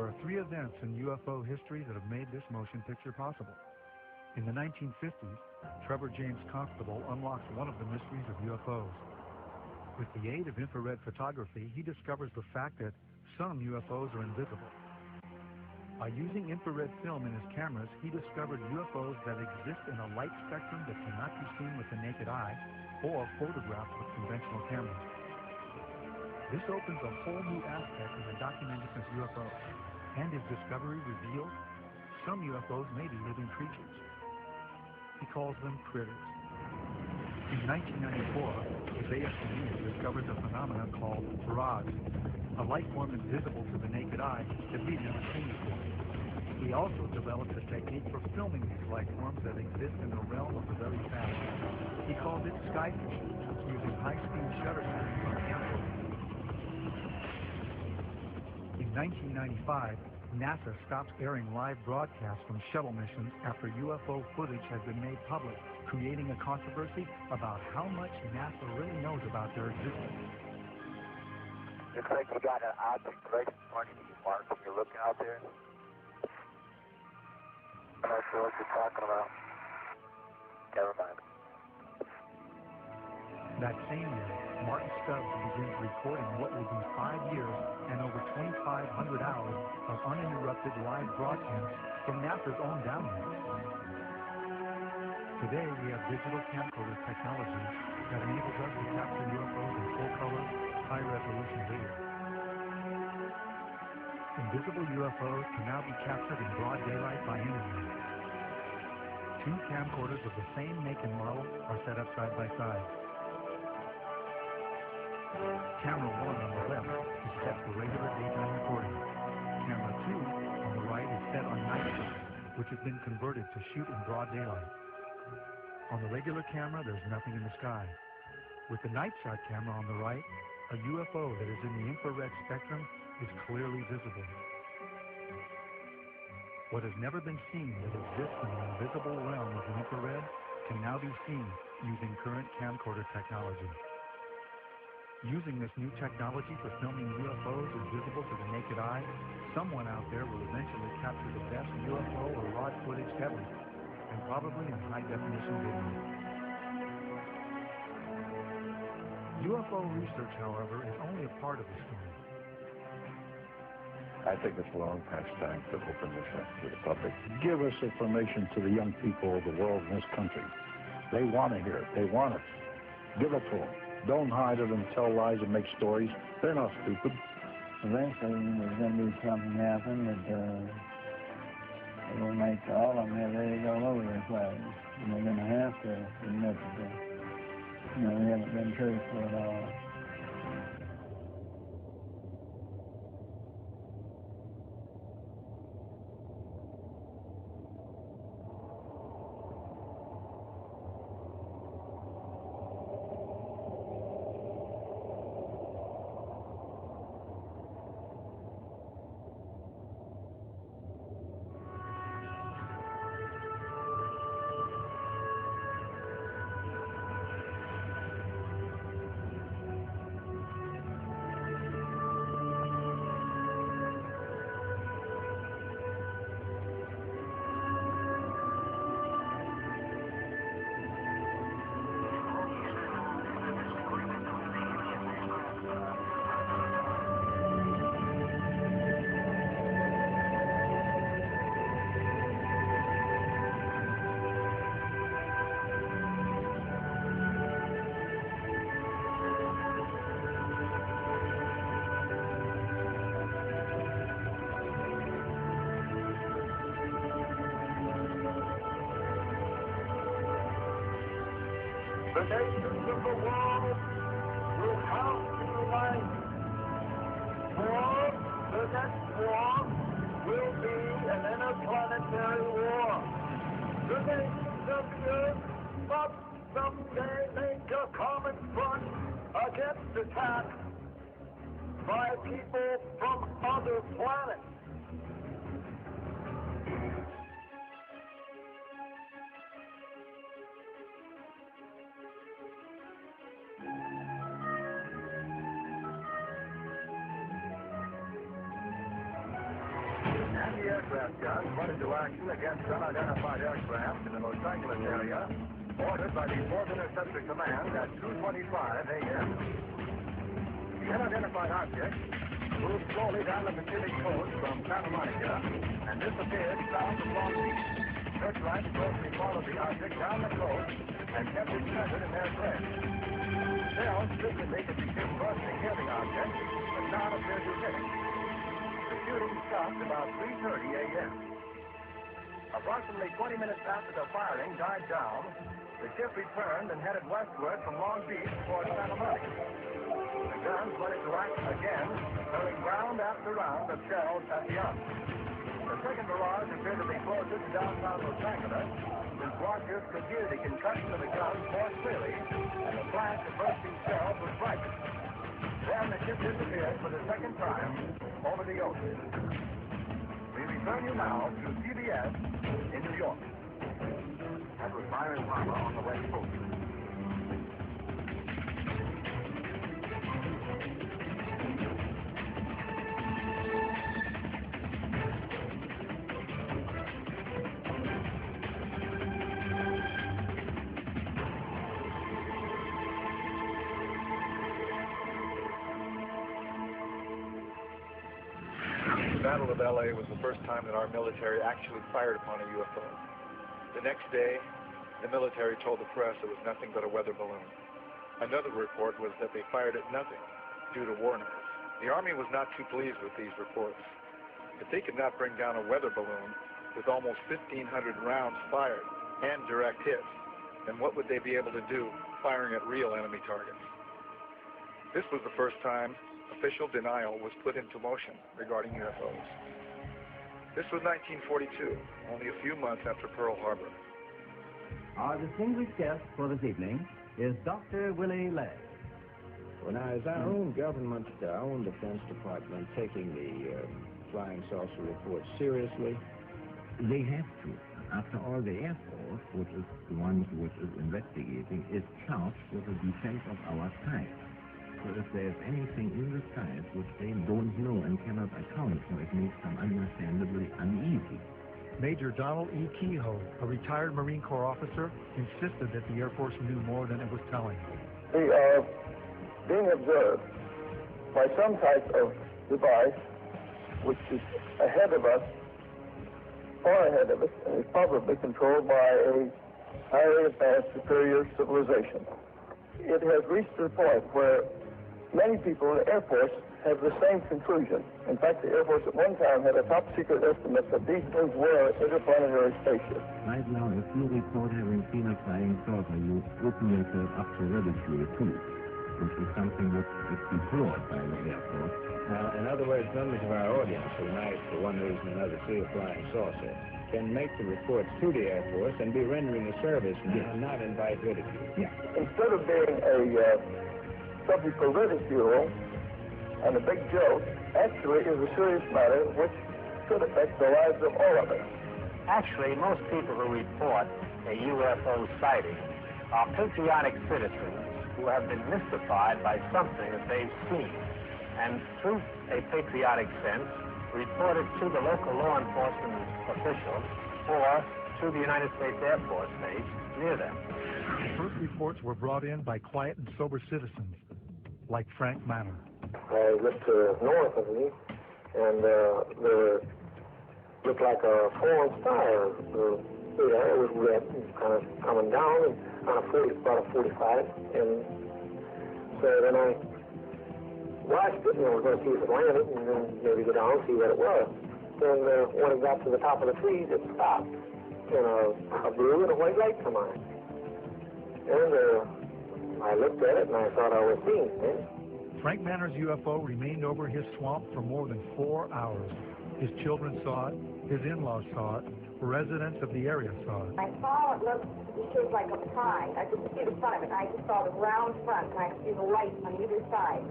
there are three events in UFO history that have made this motion picture possible. In the 1950s, Trevor James Constable unlocks one of the mysteries of UFOs. With the aid of infrared photography, he discovers the fact that some UFOs are invisible. By using infrared film in his cameras, he discovered UFOs that exist in a light spectrum that cannot be seen with the naked eye or photographed with conventional cameras. This opens a whole new aspect of the documentation of UFOs, and his discovery reveals some UFOs may be living creatures. He calls them critters. In 1994, his ASCE discovers a phenomenon called verdade, a life form invisible to the naked eye that we've never seen before. He also develops a technique for filming these life forms that exist in the realm of the very fast. He calls it skyfilm, using high-speed shutter speeds on camcorders. In 1995, NASA stops airing live broadcasts from shuttle missions after UFO footage has been made public, creating a controversy about how much NASA really knows about their existence. Looks like you got an object right in front of you, Mark. You're looking out there. I'm not sure what you're talking about. Never mind. That same year, Martin Stubbs begins recording what will be 5 years and over 2,500 hours of uninterrupted live broadcasts from NASA's own downloads. Today, we have digital camcorder technology that enables us to capture UFOs in full-color, high-resolution video. Invisible UFOs can now be captured in broad daylight by anyone. Two camcorders of the same make and model are set up side by side. Camera 1 on the left is set for regular daytime recording. Camera 2 on the right is set on night shot, which has been converted to shoot in broad daylight. On the regular camera, there's nothing in the sky. With the night shot camera on the right, a UFO that is in the infrared spectrum is clearly visible. What has never been seen that exists in the invisible realm of the infrared can now be seen using current camcorder technology. Using this new technology for filming UFOs invisible to the naked eye, someone out there will eventually capture the best UFO or ROD footage ever, and probably in high-definition video. UFO research, however, is only a part of the story. I think it's long past time to open this up to the public. Give us information to the young people of the world in this country. They want to hear it. They want it. Give it to them. Don't hide it and tell lies and make stories. They're not stupid. Eventually, there's going to be something happen that will make all of them have eggs all over their flags. And they're going to have to admit that they haven't been truthful at all. The nations of the world will have to unite, for the next war will be an interplanetary war. The nations of the earth must someday make a common front against attack by people from other planets. guns went into action against unidentified aircraft in the Los Angeles area, ordered by the 4th Interceptor Command at 2:25 a.m. The unidentified object moved slowly down the Pacific coast from Santa Monica and disappeared south of Long Beach. Searchlights closely followed the object down the coast and kept it centered in their trail. Shells frequently could be seen bursting near the object, but none appeared to hit it. The shooting stopped about 3:30 a.m. Approximately 20 minutes after the firing died down, the ship returned and headed westward from Long Beach toward Santa Monica. The guns went into action again, hurling round after round of shells at the object. The second barrage appeared to be closer to downtown Los Angeles, since watchers could hear the concussion of the guns more clearly, and the flash of bursting shells was brighter. Then the ship disappeared for the second time over the ocean. We return you now to CBS in New York. That was Byron Harbor on the West Coast. The Battle of L.A. was the first time that our military actually fired upon a UFO. The next day, the military told the press it was nothing but a weather balloon. Another report was that they fired at nothing due to war nerves. The Army was not too pleased with these reports. If they could not bring down a weather balloon with almost 1,500 rounds fired and direct hits, then what would they be able to do firing at real enemy targets? This was the first time official denial was put into motion regarding UFOs. This was 1942, only a few months after Pearl Harbor. Our distinguished guest for this evening is Dr. Willie Legg. Well, now, is our own government, our own Defense Department, taking the flying saucer report seriously? They have to. After all, the Air Force, which is the one which is investigating, is charged with the defense of our skies. So if there's anything in the skies which they don't know and cannot account for, it makes them understandably uneasy. Major Donald E. Kehoe, a retired Marine Corps officer, insisted that the Air Force knew more than it was telling. We are being observed by some type of device which is ahead of us, far ahead of us, and is probably controlled by a highly advanced superior civilization. It has reached the point where many people in the Air Force have the same conclusion. In fact, the Air Force at one time had a top secret estimate that these things were interplanetary spaceships. Right now, if you report having seen a flying saucer, you open yourself up to ridicule too, which is something which is deplored by the Air Force. In other words, members of our audience who might, for one reason or another, see a flying saucer can make the reports to the Air Force and be rendering a service now, not invite ridicule. Yeah. Instead of being a subject for ridicule and a big joke, actually is a serious matter which could affect the lives of all of us. Actually, most people who report a UFO sighting are patriotic citizens who have been mystified by something that they've seen, and through a patriotic sense, report it to the local law enforcement officials or to the United States Air Force base near them. The first reports were brought in by quiet and sober citizens, like Frank Manor. I looked north of me, and there looked like a falling star. The air was red, kind of coming down, and on about a 45. And so then I watched it, and I was going to see if it landed, and then maybe go down and see what it was. Then when it got to the top of the trees, it stopped, and a blue and a white light come on. And I looked at it, and I thought I was seeing it. Frank Manor's UFO remained over his swamp for more than 4 hours. His children saw it, his in-laws saw it, residents of the area saw it. I saw it looked shaped like a pie. I couldn't see the front of it. I just saw the round front, and I could see the light on either side.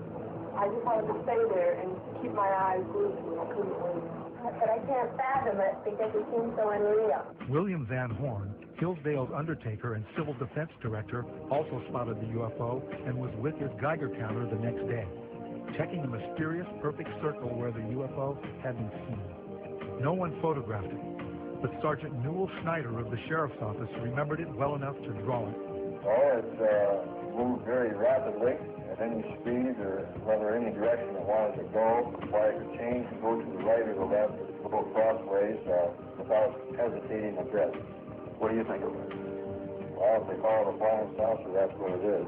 I just wanted to stay there and keep my eyes glued to it. I couldn't leave. But I can't fathom it because it seems so unreal. William Van Horn, Hillsdale's undertaker and civil defense director, also spotted the UFO and was with his Geiger counter the next day, checking the mysterious perfect circle where the UFO had been seen. No one photographed it, but Sergeant Newell Schneider of the Sheriff's Office remembered it well enough to draw it. Oh, it moved very rapidly at any speed or whether any direction it wanted to go. Why it could change and go to the right or the left or go crossways without hesitating a bit. What do you think of it? Well, if they call it a flying saucer, that's what it is.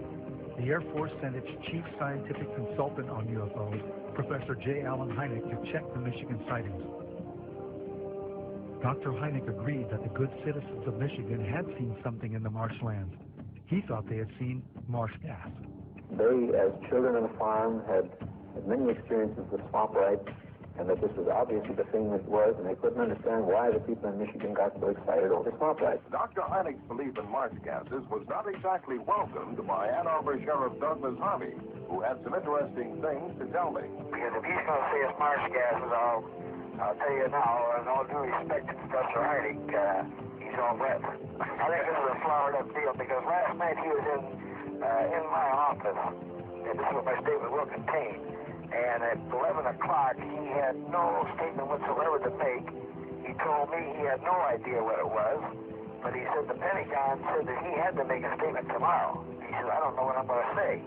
The Air Force sent its chief scientific consultant on UFOs, Professor J. Allen Hynek, to check the Michigan sightings. Dr. Hynek agreed that the good citizens of Michigan had seen something in the marshlands. He thought they had seen marsh gas. They, as children on a farm, had many experiences with swamp rights, and that this was obviously the thing that it was, and they couldn't understand why the people in Michigan got so excited over swamp rights. Dr. Hynek's belief in marsh gases was not exactly welcomed by Ann Arbor Sheriff Douglas Harvey, who had some interesting things to tell me. Because if he's going to say it's marsh gases, I'll tell you now, in all due respect to Professor Hynek, he's all wet. I think this is a flowered up deal, because last night he was in my office, and this is what my statement will contain. And at 11 o'clock, he had no statement whatsoever to make. He told me he had no idea what it was, but he said the Pentagon said that he had to make a statement tomorrow. He said, I don't know what I'm going to say.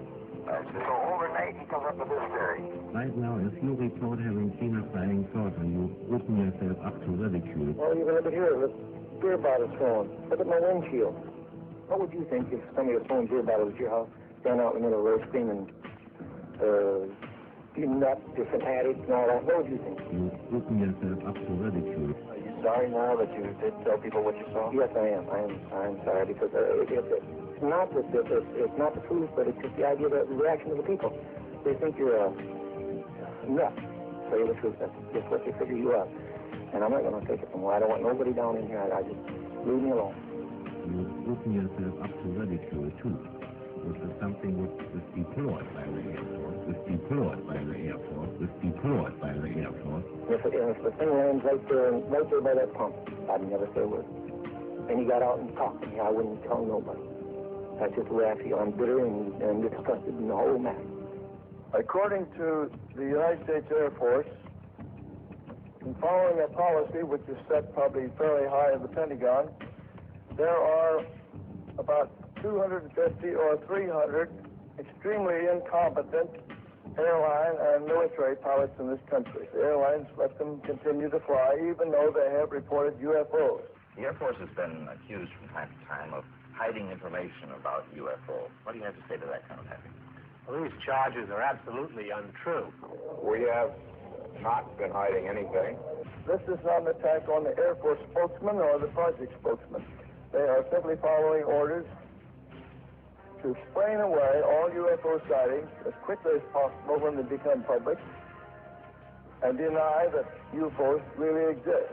So overnight, he comes up with this theory. Right now, if you report having seen a flying saucer, you open yourself up to ridicule. Well, you can look at here, the beer bottle's thrown. Look at my windshield. What would you think if somebody was throwing beer bottles at your house, stand out in the middle of the road screaming, you nut, you're fanatic, and all that? What would you think? You open yourself up to ridicule. Are you sorry now that you did tell people what you saw? Yes, I am. I'm sorry, because it's not that it's not the truth, but it's just the idea of the reaction of the people. They think you're a nut. Tell you the truth, that's just what they figure you are. And I'm not going to take it from where I don't want nobody down in here. I just leave me alone. You open yourself up to ridicule, too. Which is something which is deplored by the Air Force, is deplored by the Air Force, is deplored by the Air Force. If the thing lands right there by that pump, I'd never say a word. And he got out and talked to me. I wouldn't tell nobody. That's just the way I feel. I'm bitter and disgusted in the whole matter. According to the United States Air Force, in following a policy which is set probably fairly high in the Pentagon, there are about 250 or 300 extremely incompetent airline and military pilots in this country. The airlines let them continue to fly even though they have reported UFOs. The Air Force has been accused from time to time of hiding information about UFOs. What do you have to say to that kind of thing? Well, these charges are absolutely untrue. We have not been hiding anything. This is not an attack on the Air Force spokesman or the project spokesman. They are simply following orders to explain away all UFO sightings as quickly as possible when they become public and deny that UFOs really exist.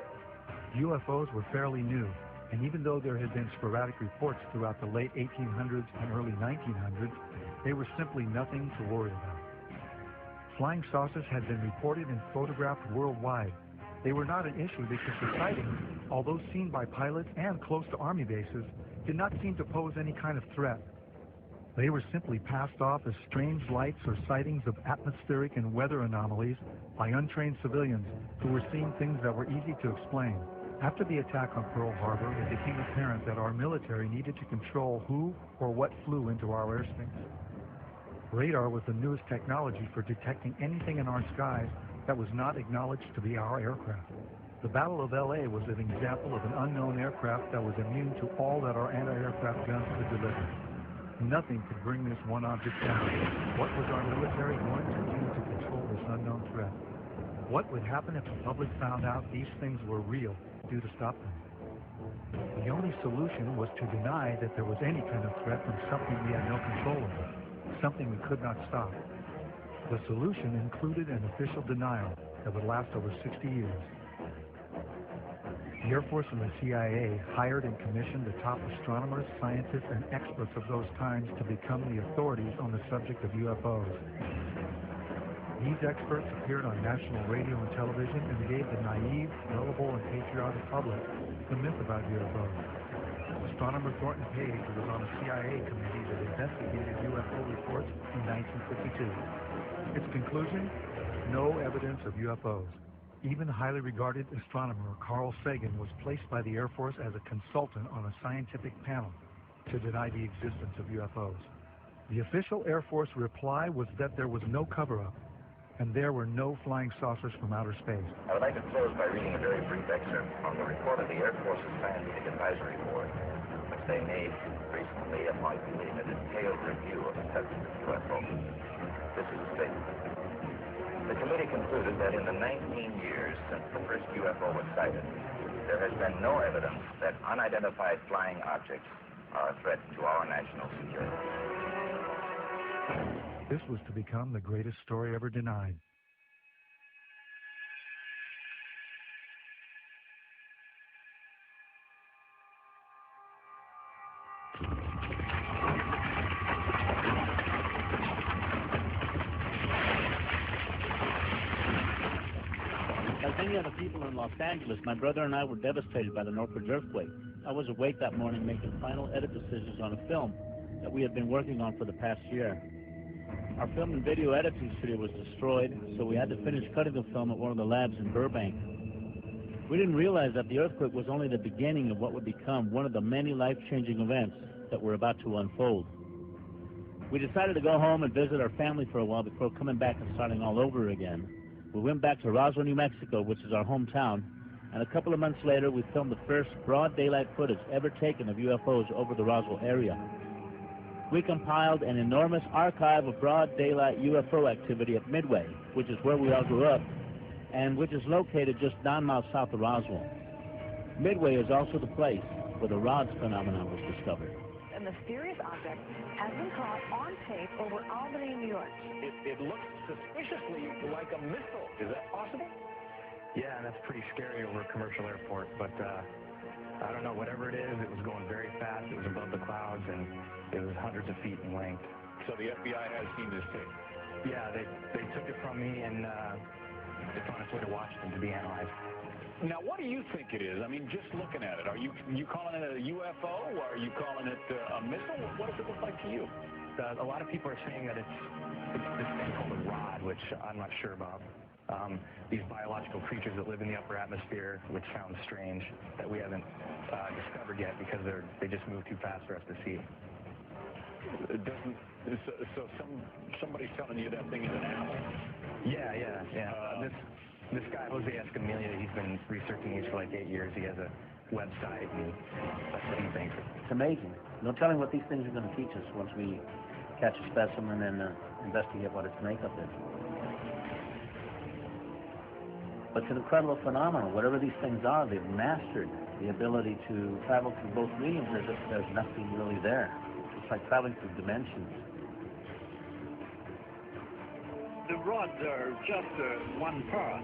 UFOs were fairly new, and even though there had been sporadic reports throughout the late 1800s and early 1900s, they were simply nothing to worry about. Flying saucers had been reported and photographed worldwide. They were not an issue because the sightings, although seen by pilots and close to Army bases, did not seem to pose any kind of threat. They were simply passed off as strange lights or sightings of atmospheric and weather anomalies by untrained civilians who were seeing things that were easy to explain. After the attack on Pearl Harbor, it became apparent that our military needed to control who or what flew into our airspace. Radar was the newest technology for detecting anything in our skies that was not acknowledged to be our aircraft. The Battle of L.A. was an example of an unknown aircraft that was immune to all that our anti-aircraft guns could deliver. Nothing could bring this one object down. What was our military going to do to control this unknown threat? What would happen if the public found out these things were real, do to stop them? The only solution was to deny that there was any kind of threat from something we had no control over, something we could not stop. The solution included an official denial that would last over 60 years. The Air Force and the CIA hired and commissioned the top astronomers, scientists, and experts of those times to become the authorities on the subject of UFOs. These experts appeared on national radio and television and gave the naive, gullible, and patriotic public the myth about UFOs. Astronomer Thornton Page was on a CIA committee that investigated UFO reports in 1952. Its conclusion? No evidence of UFOs. Even highly regarded astronomer Carl Sagan was placed by the Air Force as a consultant on a scientific panel to deny the existence of UFOs. The official Air Force reply was that there was no cover-up, and there were no flying saucers from outer space. I would like to close by reading a very brief excerpt from the report of the Air Force's Scientific Advisory Board, which they made recently upon completing a detailed review of the subject of UFOs. This is a statement. The committee concluded that in the 19 years since the first UFO was sighted, there has been no evidence that unidentified flying objects are a threat to our national security. This was to become the greatest story ever denied. Like many other people in Los Angeles, my brother and I were devastated by the Northridge earthquake. I was awake that morning making final edit decisions on a film that we had been working on for the past year. Our film and video editing studio was destroyed, so we had to finish cutting the film at one of the labs in Burbank. We didn't realize that the earthquake was only the beginning of what would become one of the many life-changing events that were about to unfold. We decided to go home and visit our family for a while before coming back and starting all over again. We went back to Roswell, New Mexico, which is our hometown, and a couple of months later we filmed the first broad daylight footage ever taken of UFOs over the Roswell area. We compiled an enormous archive of broad daylight UFO activity at Midway, which is where we all grew up, and which is located just 9 miles south of Roswell. Midway is also the place where the rods phenomenon was discovered. A mysterious object has been caught on tape over Albany, New York. It looks suspiciously like a missile. Is that possible? Yeah, that's pretty scary over a commercial airport, but I don't know, whatever it is, it was going very fast, it was above the clouds, and it was hundreds of feet in length. So the FBI has seen this tape? Yeah, they took it from me, and it's on its way to Washington to be analyzed. Now, what do you think it is? I mean, just looking at it, are you calling it a UFO, or are you calling it a missile? What does it look like to you? A lot of people are saying that it's this thing called a rod, which I'm not sure about. These biological creatures that live in the upper atmosphere, which sounds strange, that we haven't discovered yet because they just move too fast for us to see. It doesn't. So somebody's telling you that thing is an animal? Yeah. This guy, Jose Escamilla, he's been researching these for like 8 years. He has a website, and that's what he thinks. It's amazing. No telling what these things are going to teach us once we catch a specimen and investigate what its makeup is. But it's an incredible phenomenon. Whatever these things are, they've mastered the ability to travel through both mediums as if there's nothing really there. It's like traveling through dimensions. The rods are just one part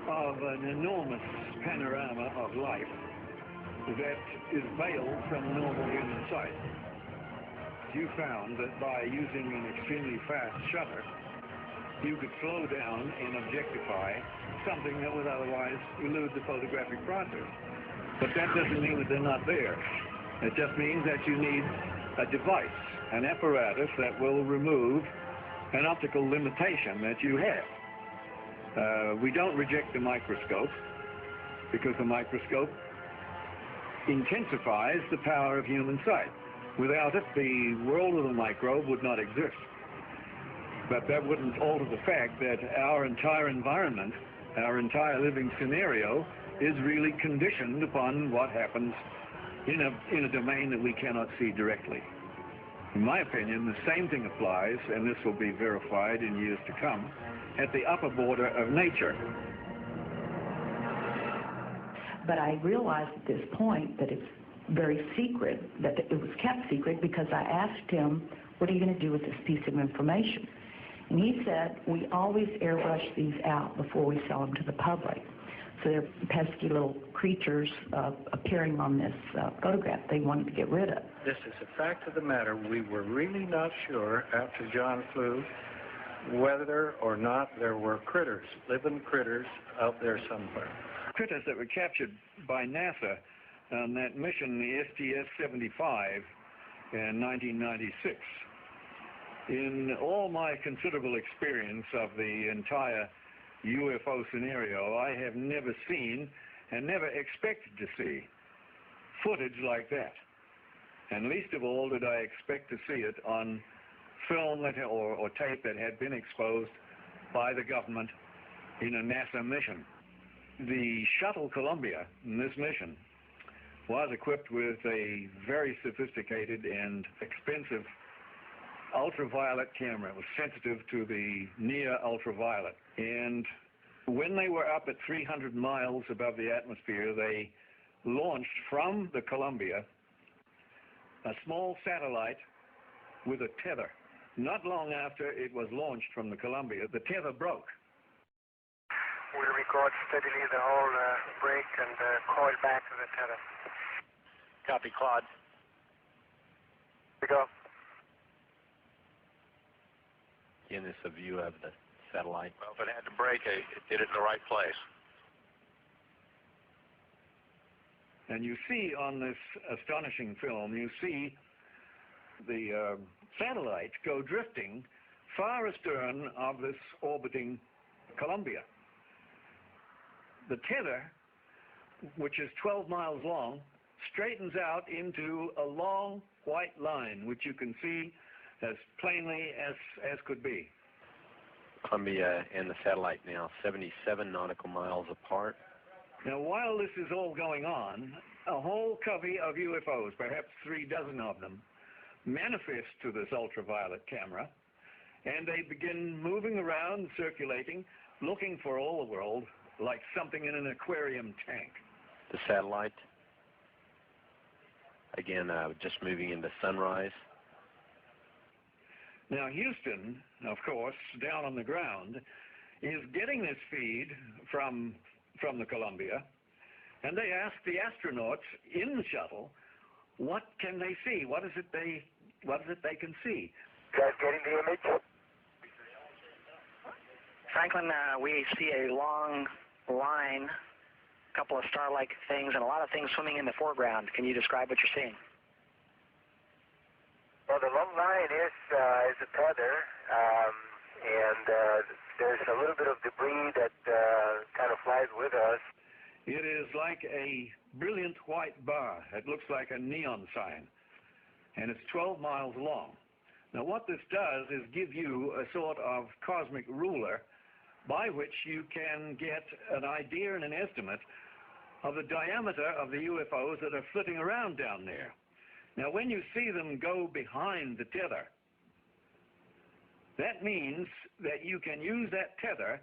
of an enormous panorama of life that is veiled from normal human sight. You found that by using an extremely fast shutter, you could slow down and objectify something that would otherwise elude the photographic process. But that doesn't mean that they're not there. It just means that you need a device, an apparatus that will remove an optical limitation that you have. We don't reject the microscope because the microscope intensifies the power of human sight. Without it, the world of the microbe would not exist. But that wouldn't alter the fact that our entire environment, our entire living scenario, is really conditioned upon what happens in a domain that we cannot see directly. In my opinion, the same thing applies, and this will be verified in years to come, at the upper border of nature. But I realized at this point that it's very secret, that it was kept secret, because I asked him, what are you going to do with this piece of information? And he said, we always airbrush these out before we sell them to the public. So they're pesky little creatures appearing on this photograph they wanted to get rid of. This is a fact of the matter. We were really not sure after John flew whether or not there were critters, living critters out there somewhere. Critters that were captured by NASA on that mission, the STS-75, in 1996. In all my considerable experience of the entire UFO scenario, I have never seen and never expected to see footage like that. And least of all did I expect to see it on film that, or tape that had been exposed by the government in a NASA mission. The shuttle Columbia in this mission was equipped with a very sophisticated and expensive ultraviolet camera. It was sensitive to the near ultraviolet. And when they were up at 300 miles above the atmosphere, they launched from the Columbia a small satellite with a tether. Not long after it was launched from the Columbia, the tether broke. We'll record steadily the whole break and coil back to the tether. Copy, Claude. Here we go. Again, this is a view of the satellite. Well, if it had to break, it did it in the right place. And you see on this astonishing film, you see the satellite go drifting far astern of this orbiting Columbia. The tether, which is 12 miles long, straightens out into a long white line, which you can see as plainly as could be. Columbia and the satellite now 77 nautical miles apart. Now, while this is all going on, a whole covey of UFOs, perhaps 36 of them, manifest to this ultraviolet camera, and they begin moving around, circulating, looking for all the world like something in an aquarium tank. The satellite, again, just moving into sunrise. Now, Houston, of course, down on the ground, is getting this feed from the Columbia, and they ask the astronauts in the shuttle, what can they see? What is it they can see? You guys getting the image? Franklin, we see a long line, a couple of star-like things, and a lot of things swimming in the foreground. Can you describe what you're seeing? Well, the long line is a tether, and there's a little bit of debris that kind of flies with us. It is like a brilliant white bar. It looks like a neon sign, and it's 12 miles long. Now, what this does is give you a sort of cosmic ruler by which you can get an idea and an estimate of the diameter of the UFOs that are flitting around down there. Now, when you see them go behind the tether, that means that you can use that tether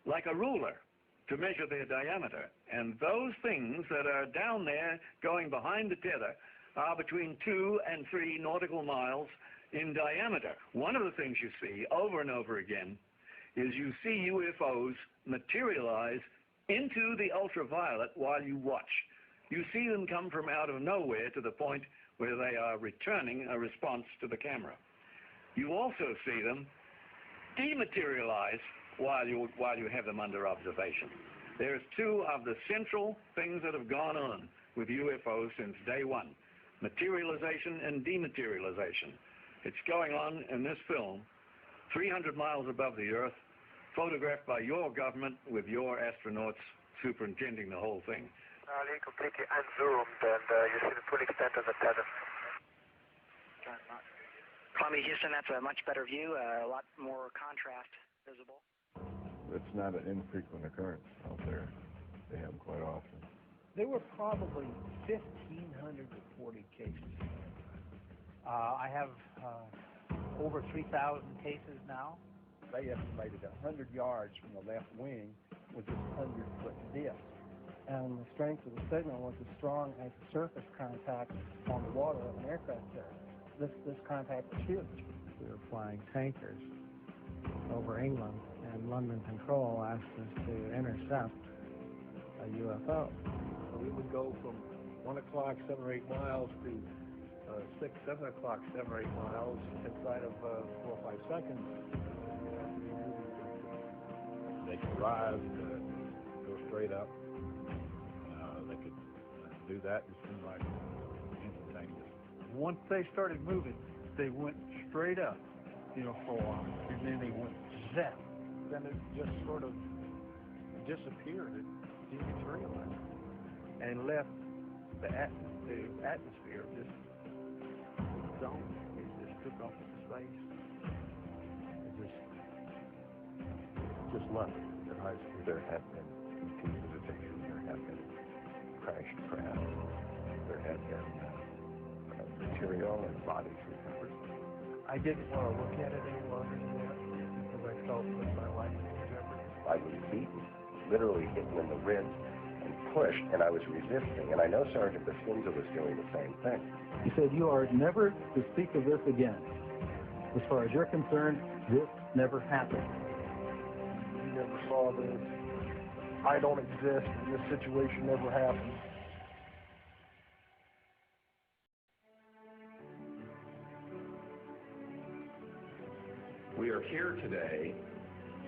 like a ruler to measure their diameter. And those things that are down there going behind the tether are between 2 and 3 nautical miles in diameter. One of the things you see over and over again is you see UFOs materialize into the ultraviolet while you watch. You see them come from out of nowhere to the point where they are returning a response to the camera. You also see them dematerialize while you have them under observation. There's 2 of the central things that have gone on with UFOs since day one: materialization and dematerialization. It's going on in this film, 300 miles above the Earth, photographed by your government with your astronauts superintending the whole thing. They're completely unzoomed, and you see the full extent of the tether. Columbia, Houston, that's a much better view, a lot more contrast visible. It's not an infrequent occurrence out there. They happen quite often. There were probably 1,540 cases. I have over 3,000 cases now. They estimated 100 yards from the left wing with this 100-foot disc. And the strength of the signal was as strong as the surface contact on the water of an aircraft carrier. This contact was huge. We were flying tankers over England, and London Control asked us to intercept a UFO. So we would go from 1 o'clock, 7 or 8 miles to 6, 7 o'clock, 7 or 8 miles inside of 4 or 5 seconds. They could rise, go straight up. They could do that. It seemed like instantaneous. Once they started moving, they went straight up, for a while, and then they went zap. Then it just sort of disappeared, it dematerialized, and left the atmosphere of this zone. It just took off into space. It just left. There have been ET visitation. There have been crashed craft. There have been material and bodies recovered. I didn't want to look at it any longer than that because I felt that my life was in jeopardy. I was beaten, literally hit in the ribs and pushed, and I was resisting. And I know Sergeant Baskinza was doing the same thing. He said, "You are never to speak of this again. As far as you're concerned, this never happened." You never saw this. I don't exist, and this situation never happened. We are here today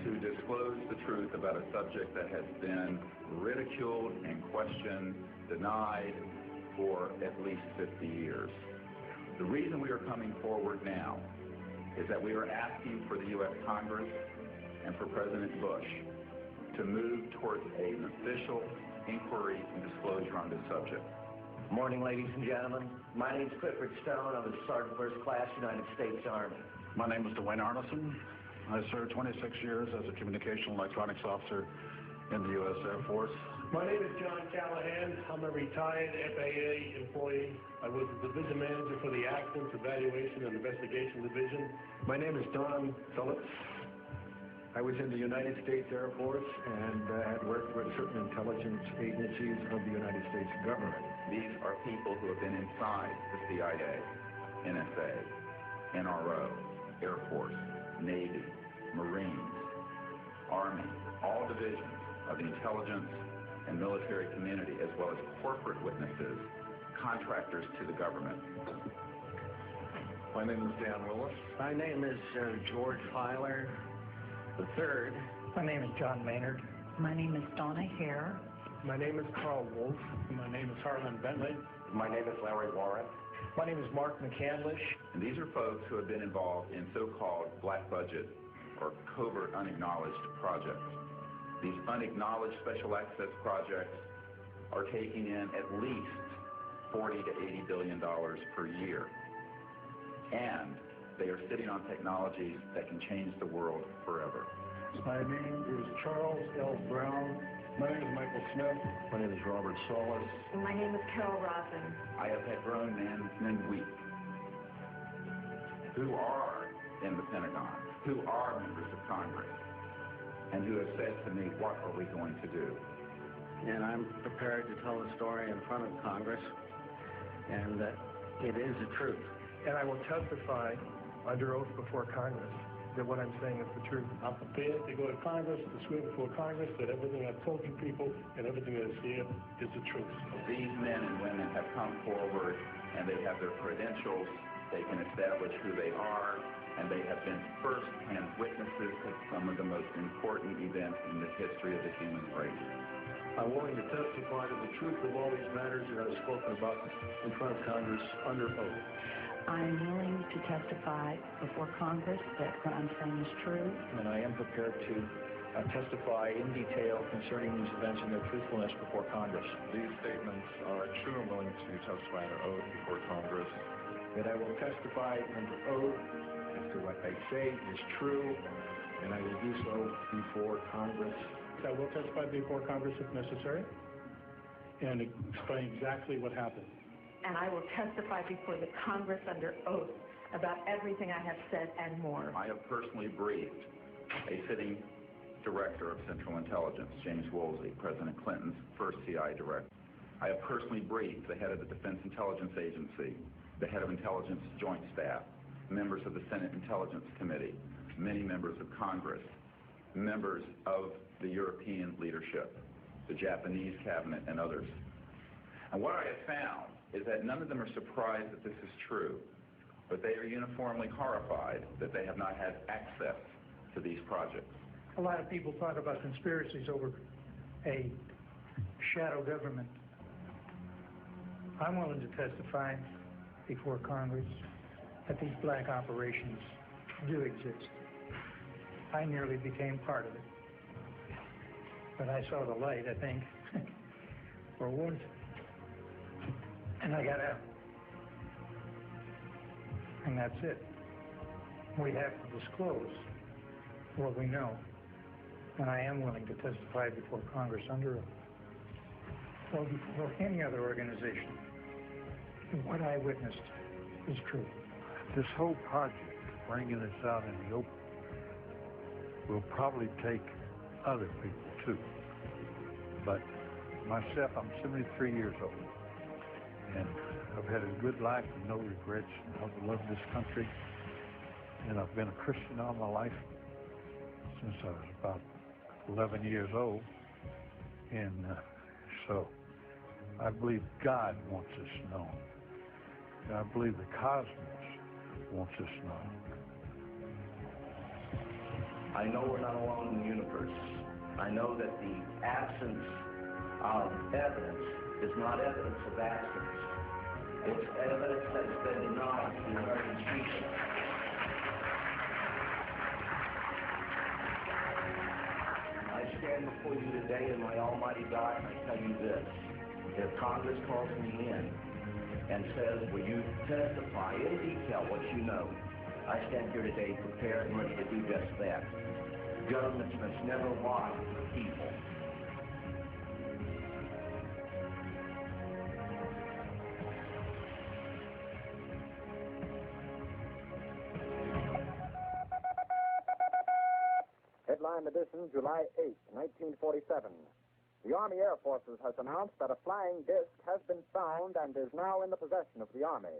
to disclose the truth about a subject that has been ridiculed and questioned, denied for at least 50 years. The reason we are coming forward now is that we are asking for the U.S. Congress and for President Bush to move towards an official inquiry and disclosure on this subject. Good morning, ladies and gentlemen. My name is Clifford Stone. I'm a Sergeant First Class, United States Army. My name is Dwayne Arneson. I served 26 years as a communication electronics officer in the U.S. Air Force. My name is John Callahan. I'm a retired FAA employee. I was the division manager for the Accidents, Evaluation, and Investigation Division. My name is Don Phillips. I was in the United States Air Force and had worked with certain intelligence agencies of the United States government. These are people who have been inside the CIA, NSA, NRO, Air Force, Navy, Marines, Army, all divisions of the intelligence and military community, as well as corporate witnesses, contractors to the government. My name is Dan Willis. My name is George Filer III. My name is John Maynard. My name is Donna Hare. My name is Carl Wolf. My name is Harlan Bentley. My name is Larry Warren. My name is Mark McCandlish. And these are folks who have been involved in so-called black budget or covert unacknowledged projects. These unacknowledged special access projects are taking in at least $40 to $80 billion per year. And they are sitting on technologies that can change the world forever. My name is Charles L. Brown. My name is Michael Smith. My name is Robert Solis. My name is Carol Rosin. I have had grown men weep who are in the Pentagon, who are members of Congress, and who have said to me, what are we going to do? And I'm prepared to tell the story in front of Congress, and that it is the truth. And I will testify under oath before Congress that what I'm saying is the truth. I'm prepared to go to Congress, to swear before Congress that everything I've told you people and everything that is here is the truth. These men and women have come forward and they have their credentials, they can establish who they are, and they have been first-hand witnesses to some of the most important events in the history of the human race. I'm willing to testify to the truth of all these matters that I've spoken about in front of Congress under oath. I'm willing to testify before Congress that what I'm saying is true. And I am prepared to testify in detail concerning these events and their truthfulness before Congress. These statements are true and willing to testify under oath before Congress. That I will testify under oath as to what I say is true, and I will do so before Congress. I will testify before Congress if necessary and explain exactly what happened. And I will testify before the Congress under oath about everything I have said and more. I have personally briefed a sitting director of Central Intelligence, James Woolsey, President Clinton's first CI director. I have personally briefed the head of the Defense Intelligence Agency, the head of Intelligence Joint Staff, members of the Senate Intelligence Committee, many members of Congress, members of the European leadership, the Japanese cabinet, and others. And what I have found is that none of them are surprised that this is true, but they are uniformly horrified that they have not had access to these projects. A lot of people talk about conspiracies over a shadow government. I'm willing to testify before Congress that these black operations do exist. I nearly became part of it. But I saw the light, I think, or would, and I got out. And that's it. We have to disclose what we know. And I am willing to testify before Congress under oath, or before any other organization. What I witnessed is true. This whole project, bringing this out in the open, will probably take other people too. But myself, I'm 73 years old, and I've had a good life and no regrets. I've loved this country, and I've been a Christian all my life since I was about 11 years old. And so I believe God wants us known. And I believe the cosmos wants us known. I know we're not alone in the universe. I know that the absence of evidence is not evidence of absence. It's evidence that has been denied to the American people. I stand before you today in my almighty God, and I tell you this. If Congress calls me in and says, will you testify in detail what you know, I stand here today prepared and ready to do just that. Governments must never lie to the people. Headline edition, July 8, 1947. The Army Air Forces has announced that a flying disc has been found and is now in the possession of the Army.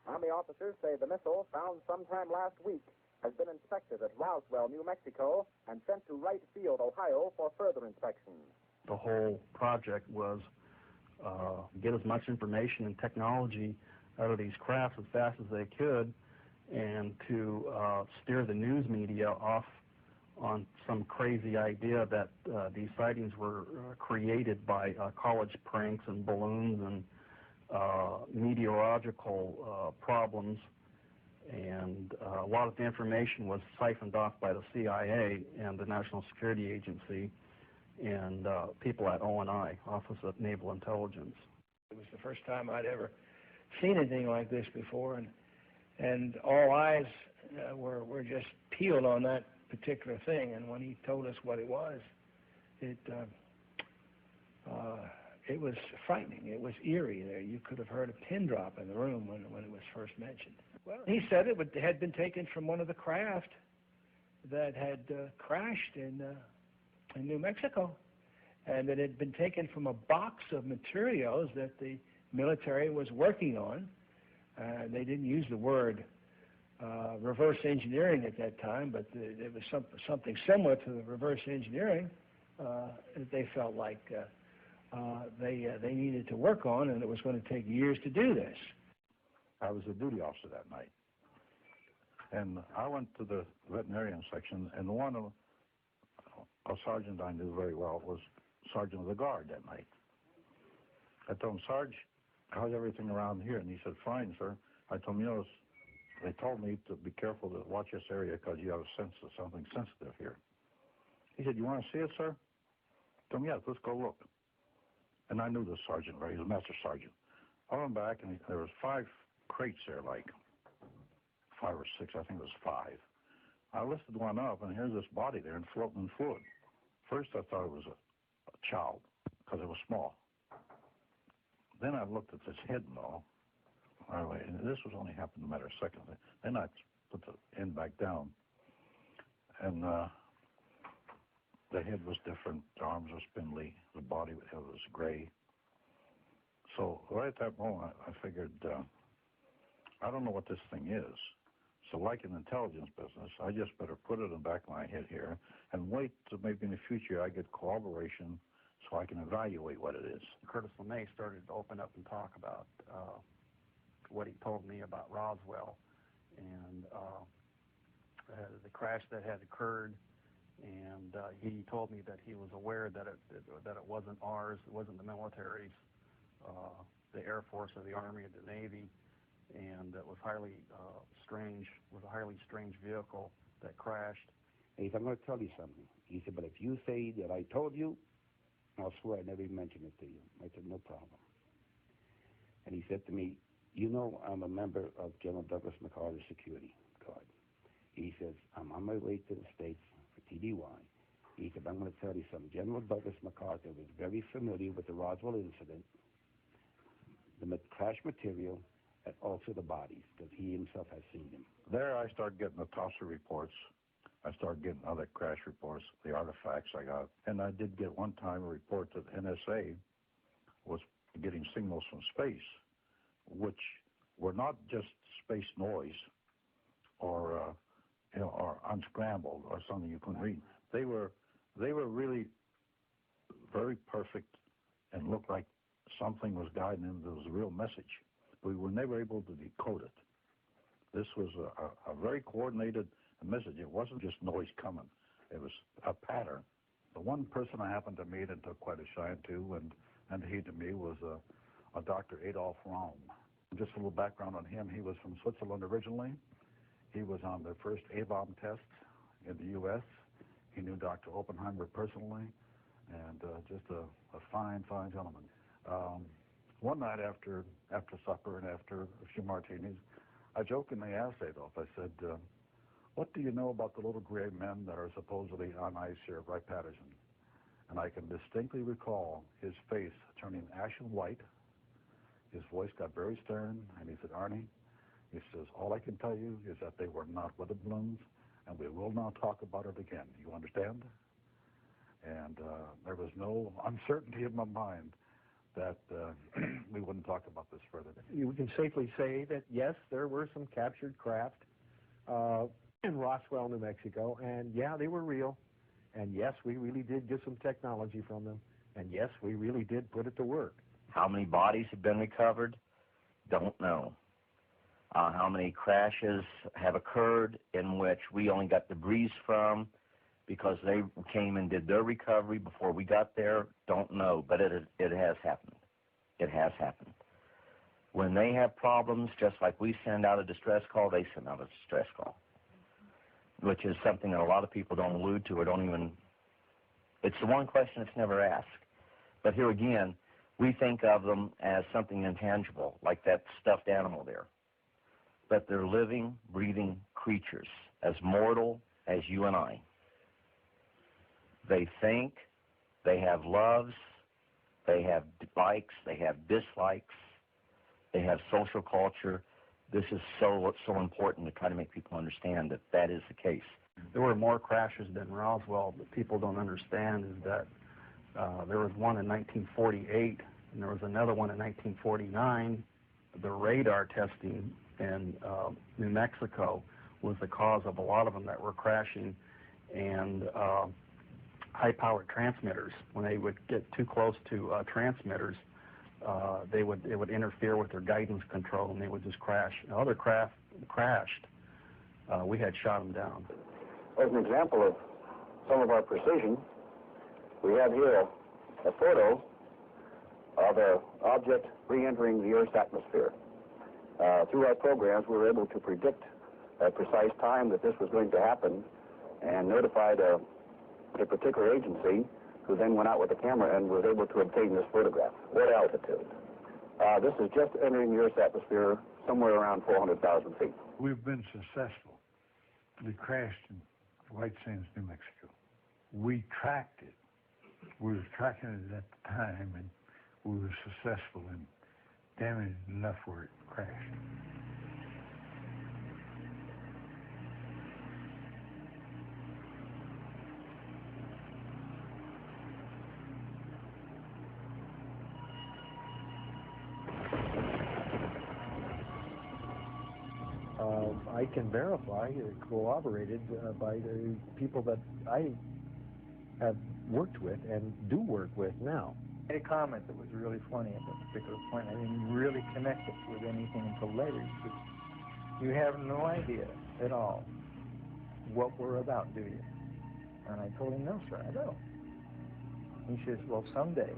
Army officers say the missile, found sometime last week, has been inspected at Roswell, New Mexico, and sent to Wright Field, Ohio, for further inspection. The whole project was get as much information and technology out of these crafts as fast as they could, and to steer the news media off on some crazy idea that these sightings were created by college pranks and balloons and meteorological problems. And a lot of the information was siphoned off by the CIA and the National Security Agency and people at ONI, Office of Naval Intelligence. It was the first time I'd ever seen anything like this before, and all eyes were just peeled on that particular thing. And when he told us what it was, it was frightening. It was eerie. There, you could have heard a pin drop in the room when it was first mentioned. Well, he said it had been taken from one of the craft that had crashed in New Mexico, and that it had been taken from a box of materials that the military was working on. They didn't use the word reverse engineering at that time, but it was something similar to the reverse engineering that they felt like they needed to work on, and it was going to take years to do this. I was a duty officer that night, and I went to the veterinarian section, and one of a sergeant I knew very well was sergeant of the guard that night. I told him, Sarge, how's everything around here? And he said, fine, sir. I told him, you know, they told me to be careful to watch this area because you have a sense of something sensitive here. He said, you want to see it, sir? I told him, yes, let's go look. And I knew the sergeant, right? He was a master sergeant. I went back, and there was 5 crates there, like 5 or 6, I think it was 5. I lifted one up, and here's this body there and floating in fluid. First, I thought it was a child because it was small. Then I looked at this head and all. And this was only happened a matter of seconds. Then I put the end back down, and the head was different. The arms were spindly. The body was gray. So right at that moment, I figured, I don't know what this thing is. So like in the intelligence business, I just better put it in the back of my head here and wait till maybe in the future I get corroboration so I can evaluate what it is. Curtis LeMay started to open up and talk about what he told me about Roswell and the crash that had occurred, and he told me that he was aware that it wasn't ours, it wasn't the military's, the Air Force or the Army or the Navy, and it was highly strange, was a highly strange vehicle that crashed. He said, I'm going to tell you something. He said, but if you say that I told you, I'll swear I never even mentioned it to you. I said, no problem. And he said to me, you know, I'm a member of General Douglas MacArthur's security guard. He says, I'm on my way to the States for TDY. He said, I'm going to tell you something. General Douglas MacArthur was very familiar with the Roswell incident, the crash material, and also the bodies, because he himself has seen them. There I started getting the Tosser reports. I started getting other crash reports, the artifacts I got. And I did get one time a report that NSA was getting signals from space, which were not just space noise or or unscrambled or something you couldn't read. They were really very perfect and looked like something was guiding them. There was a real message. We were never able to decode it. This was a very coordinated message. It wasn't just noise coming. It was a pattern. The one person I happened to meet and took quite a shine to, and he to me, was a Dr. Adolf Raum. Just a little background on him. He was from Switzerland originally. He was on the first A-bomb tests in the U.S. He knew Dr. Oppenheimer personally, and just a fine, fine gentleman. One night after supper and after a few martinis, I jokingly asked Adolf, I said, what do you know about the little gray men that are supposedly on ice here at Wright-Patterson? And I can distinctly recall his face turning ashen white. His voice got very stern, and he said, Arnie, he says, all I can tell you is that they were not weather balloons, and we will not talk about it again. You understand? And there was no uncertainty in my mind that we wouldn't talk about this further. You can safely say that, yes, there were some captured craft in Roswell, New Mexico, and yeah, they were real, and yes, we really did get some technology from them, and yes, we really did put it to work. How many bodies have been recovered? Don't know. How many crashes have occurred in which we only got debris from because they came and did their recovery before we got there? Don't know, but it has happened. It has happened. When they have problems, just like we send out a distress call, they send out a distress call, which is something that a lot of people don't allude to or don't even, it's the one question that's never asked. But here again, we think of them as something intangible, like that stuffed animal there. But they're living, breathing creatures, as mortal as you and I. They think, they have loves, they have likes, they have dislikes, they have social culture. This is so important to try to make people understand that that is the case. There were more crashes than Roswell, but people don't understand is that there was one in 1948, and there was another one in 1949. The radar testing in New Mexico was the cause of a lot of them that were crashing, and high-powered transmitters, when they would get too close to transmitters, it would interfere with their guidance control, and they would just crash. Other craft crashed. We had shot them down. As an example of some of our precision, we have here a photo of an object re-entering the Earth's atmosphere. Through our programs, we were able to predict a precise time that this was going to happen and notified a particular agency who then went out with a camera and was able to obtain this photograph. What altitude? This is just entering the Earth's atmosphere somewhere around 400,000 feet. We've been successful. We crashed in White Sands, New Mexico. We tracked it. We were tracking it at the time, and we were successful in damaging enough where it crashed. I can verify, corroborated by the people that I have worked with and do work with now. I made a comment that was really funny at that particular point. I didn't really connect it with anything until later. He says, you have no idea at all what we're about, do you? And I told him, no, sir, I don't. He says, well, someday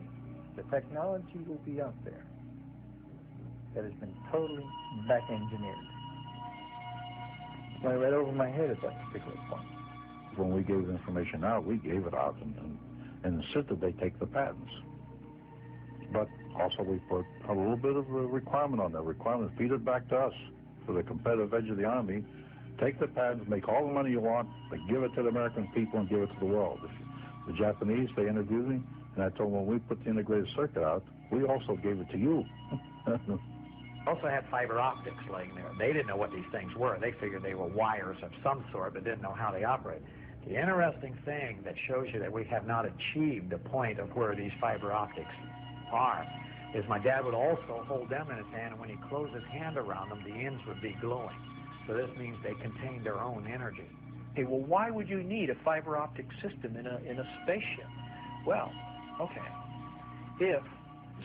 the technology will be out there that has been totally back-engineered. Went right over my head at that particular point. When we gave information out, we gave it out, and and insisted they take the patents. But also we put a little bit of a requirement on that. Requirement, feed it back to us for the competitive edge of the Army. Take the patents, make all the money you want, but give it to the American people and give it to the world. The Japanese, they interviewed me, and I told them when we put the integrated circuit out, we also gave it to you. Also had fiber optics laying there. They didn't know what these things were. They figured they were wires of some sort, but didn't know how they operate. The interesting thing that shows you that we have not achieved the point of where these fiber optics are is my dad would also hold them in his hand, and when he closed his hand around them, the ends would be glowing. So this means they contain their own energy. Okay, well, why would you need a fiber optic system in a spaceship? Well, okay, if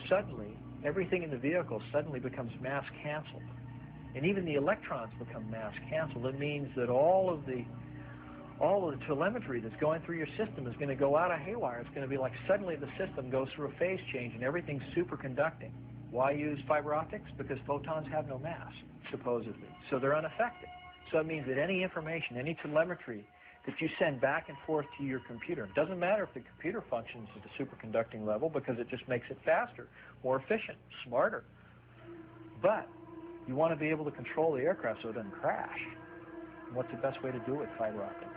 suddenly everything in the vehicle suddenly becomes mass canceled, and even the electrons become mass canceled, it means that all of the telemetry that's going through your system is going to go out of haywire. It's going to be like suddenly the system goes through a phase change and everything's superconducting. Why use fiber optics? Because photons have no mass, supposedly. So they're unaffected. So it means that any information, any telemetry that you send back and forth to your computer, it doesn't matter if the computer functions at the superconducting level because it just makes it faster, more efficient, smarter. But you want to be able to control the aircraft so it doesn't crash. And what's the best way to do it with fiber optics?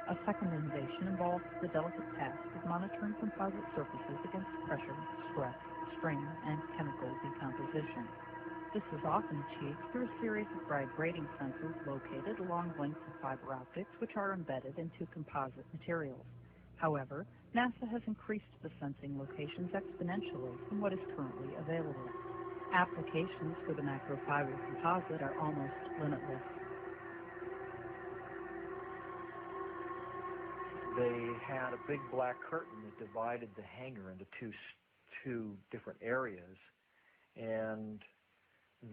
A second innovation involves the delicate task of monitoring composite surfaces against pressure, stress, strain, and chemical decomposition. This is often achieved through a series of vibrating sensors located along lengths of fiber optics which are embedded into composite materials. However, NASA has increased the sensing locations exponentially from what is currently available. Applications for the macrofiber composite are almost limitless. They had a big black curtain that divided the hangar into two different areas, and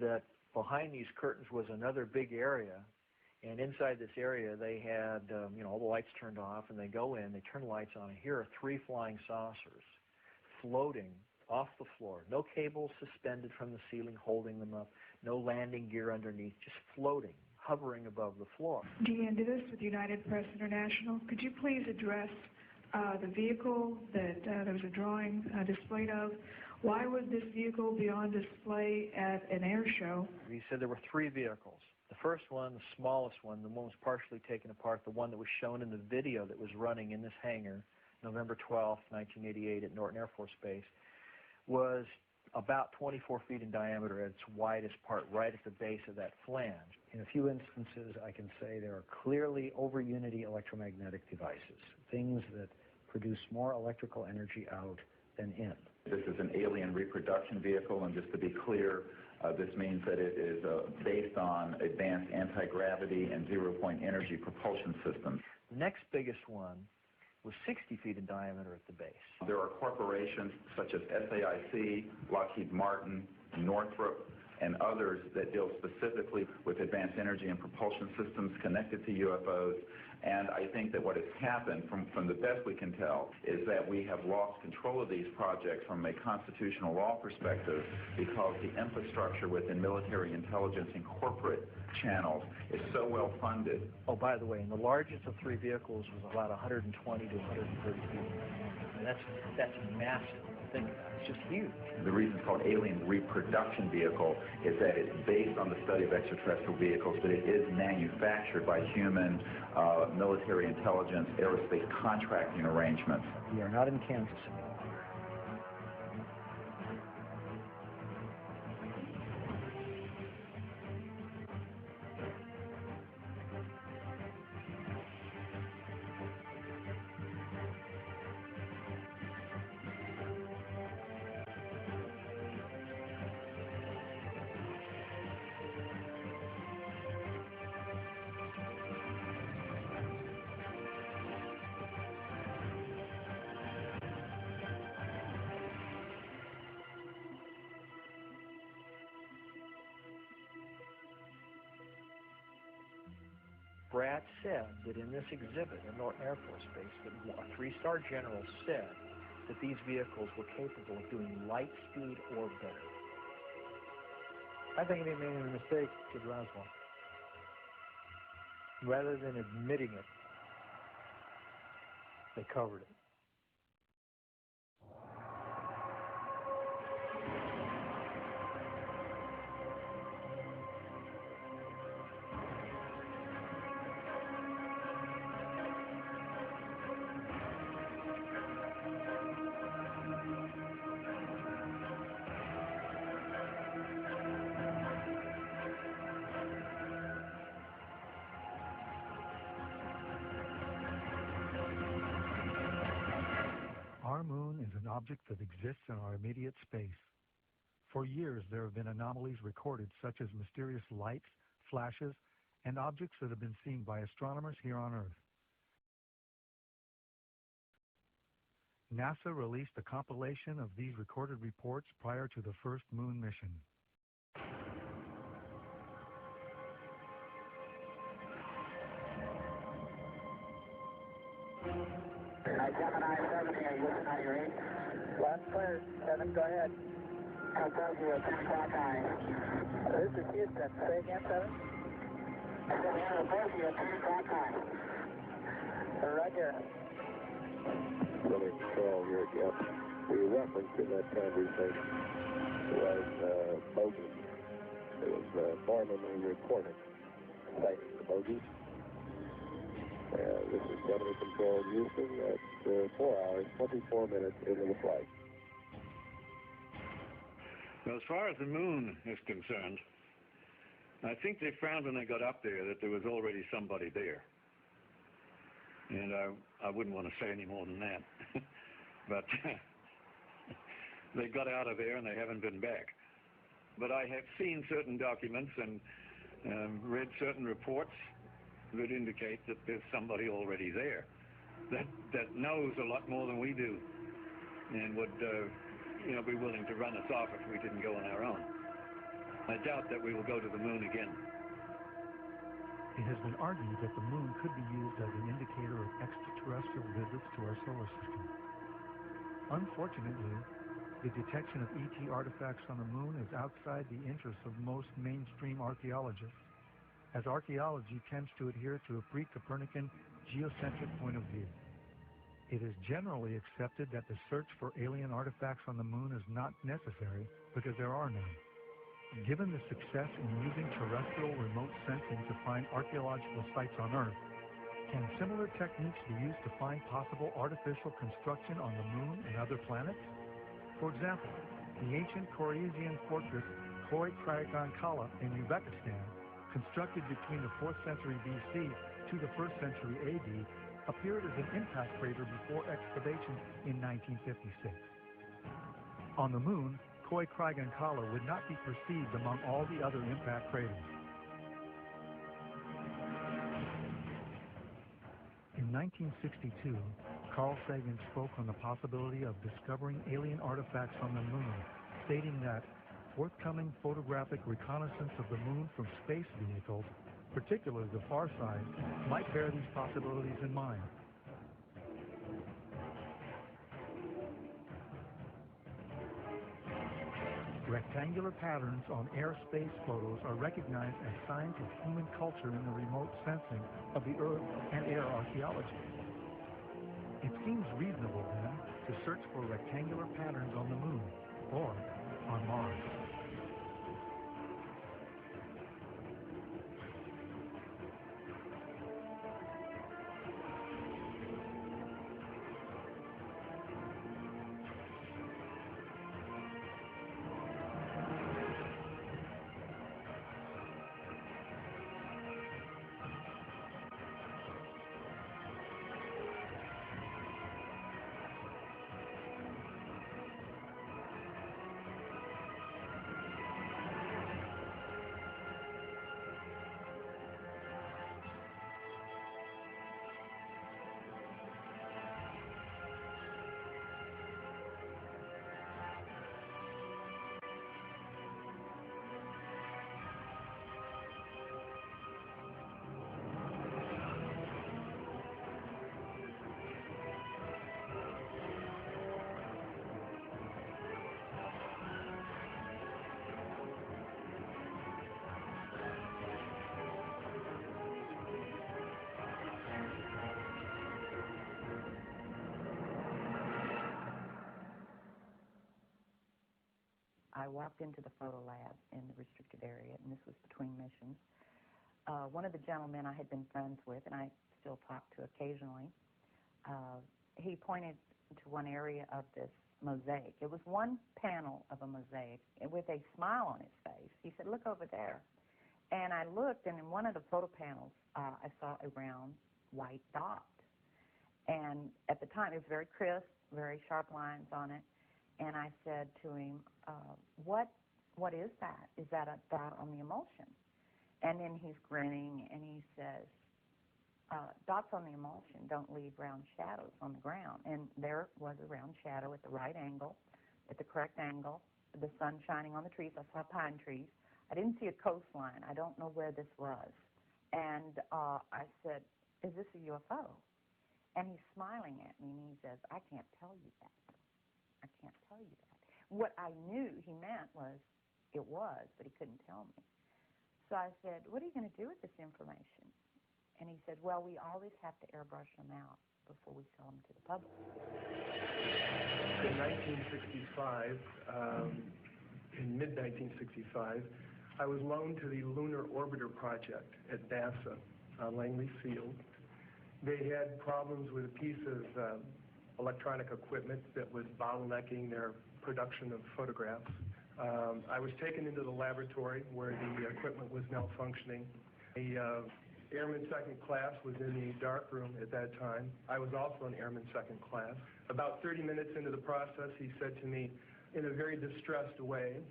that behind these curtains was another big area, and inside this area they had all the lights turned off, and they go in, they turn the lights on, and here are 3 flying saucers floating off the floor. No cables suspended from the ceiling holding them up, no landing gear underneath, just floating, hovering above the floor. Deanne Davis with United Press International. Could you please address the vehicle that there was a drawing displayed of? Why would this vehicle be on display at an air show? He said there were 3 vehicles. The first one, the smallest one, the one was partially taken apart, the one that was shown in the video that was running in this hangar, November 12, 1988 at Norton Air Force Base, was about 24 feet in diameter at its widest part, right at the base of that flange. In a few instances, I can say there are clearly over-unity electromagnetic devices, things that produce more electrical energy out than in. This is an alien reproduction vehicle, and just to be clear, this means that it is based on advanced anti-gravity and zero-point energy propulsion systems. The next biggest one was 60 feet in diameter at the base. There are corporations such as SAIC, Lockheed Martin, Northrop, and others that deal specifically with advanced energy and propulsion systems connected to UFOs. And I think that what has happened, from the best we can tell, is that we have lost control of these projects from a constitutional law perspective because the infrastructure within military intelligence and corporate channels is so well funded. Oh, by the way, and the largest of 3 vehicles was about 120 to 130 feet. And that's massive. Think about it. It's just huge. The reason it's called alien reproduction vehicle is that it's based on the study of extraterrestrial vehicles, but it is manufactured by human military intelligence, aerospace contracting arrangements. We are not in Kansas anymore. Brad said that in this exhibit at Norton Air Force Base, that a 3-star general said that these vehicles were capable of doing light speed or better. I think they made a mistake with Roswell. Rather than admitting it, they covered it. object that exists in our immediate space. For years, there have been anomalies recorded, such as mysterious lights, flashes, and objects that have been seen by astronomers here on Earth. NASA released a compilation of these recorded reports prior to the first moon mission. Gemini 70, are you looking at your 8? Last clear, 7, go ahead. Hotel 0, 10 o'clock high. This is Houston, say again, 7? Hotel 0, 10 o'clock high. Roger. Southern Control here again. The reference in that conversation was bogus. It was normally reported. Citing the bogus. This is Southern Control Houston at 4 hours, 24 minutes into the flight. Well, as far as the moon is concerned, I think they found when they got up there that there was already somebody there. And I wouldn't want to say any more than that. But they got out of there and they haven't been back. But I have seen certain documents and read certain reports that indicate that there's somebody already there that knows a lot more than we do and would be willing to run us off if we didn't go on our own. I doubt that we will go to the moon again. It has been argued that the moon could be used as an indicator of extraterrestrial visits to our solar system. Unfortunately, the detection of ET artifacts on the moon is outside the interests of most mainstream archaeologists, as archaeology tends to adhere to a pre-Copernican geocentric point of view. It is generally accepted that the search for alien artifacts on the moon is not necessary because there are none. Given the success in using terrestrial remote sensing to find archaeological sites on Earth, can similar techniques be used to find possible artificial construction on the moon and other planets? For example, the ancient Corinthian fortress Khoi Kragan Kala in Uzbekistan, constructed between the 4th century BC to the 1st century AD, appeared as an impact crater before excavation in 1956. On the moon, Khoi Kragan Kala would not be perceived among all the other impact craters. In 1962, Carl Sagan spoke on the possibility of discovering alien artifacts on the moon, stating that forthcoming photographic reconnaissance of the moon from space vehicles, particularly the far side, might bear these possibilities in mind. Rectangular patterns on airspace photos are recognized as signs of human culture in the remote sensing of the Earth and air archaeology. It seems reasonable, then, to search for rectangular patterns on the moon or on Mars. I walked into the photo lab in the restricted area, and this was between missions. One of the gentlemen I had been friends with, and I still talk to occasionally, he pointed to one area of this mosaic. It was one panel of a mosaic with a smile on his face. He said, "Look over there." And I looked, and in one of the photo panels, I saw a round white dot. And at the time, it was very crisp, very sharp lines on it. And I said to him, what is that? Is that a dot on the emulsion? And then he's grinning, and he says, dots on the emulsion don't leave round shadows on the ground. And there was a round shadow at the right angle, at the correct angle, the sun shining on the trees. I saw pine trees. I didn't see a coastline. I don't know where this was. And I said, is this a UFO? And he's smiling at me, and he says, I can't tell you that. I can't tell you that. What I knew he meant was it was, but he couldn't tell me. So I said, what are you going to do with this information? And he said, well, we always have to airbrush them out before we sell them to the public. In 1965, in mid-1965, I was loaned to the Lunar Orbiter Project at NASA on Langley Field. They had problems with a piece of electronic equipment that was bottlenecking their production of photographs. I was taken into the laboratory where the equipment was malfunctioning. The Airman Second Class was in the darkroom at that time. I was also an Airman Second Class. About 30 minutes into the process, he said to me in a very distressed way,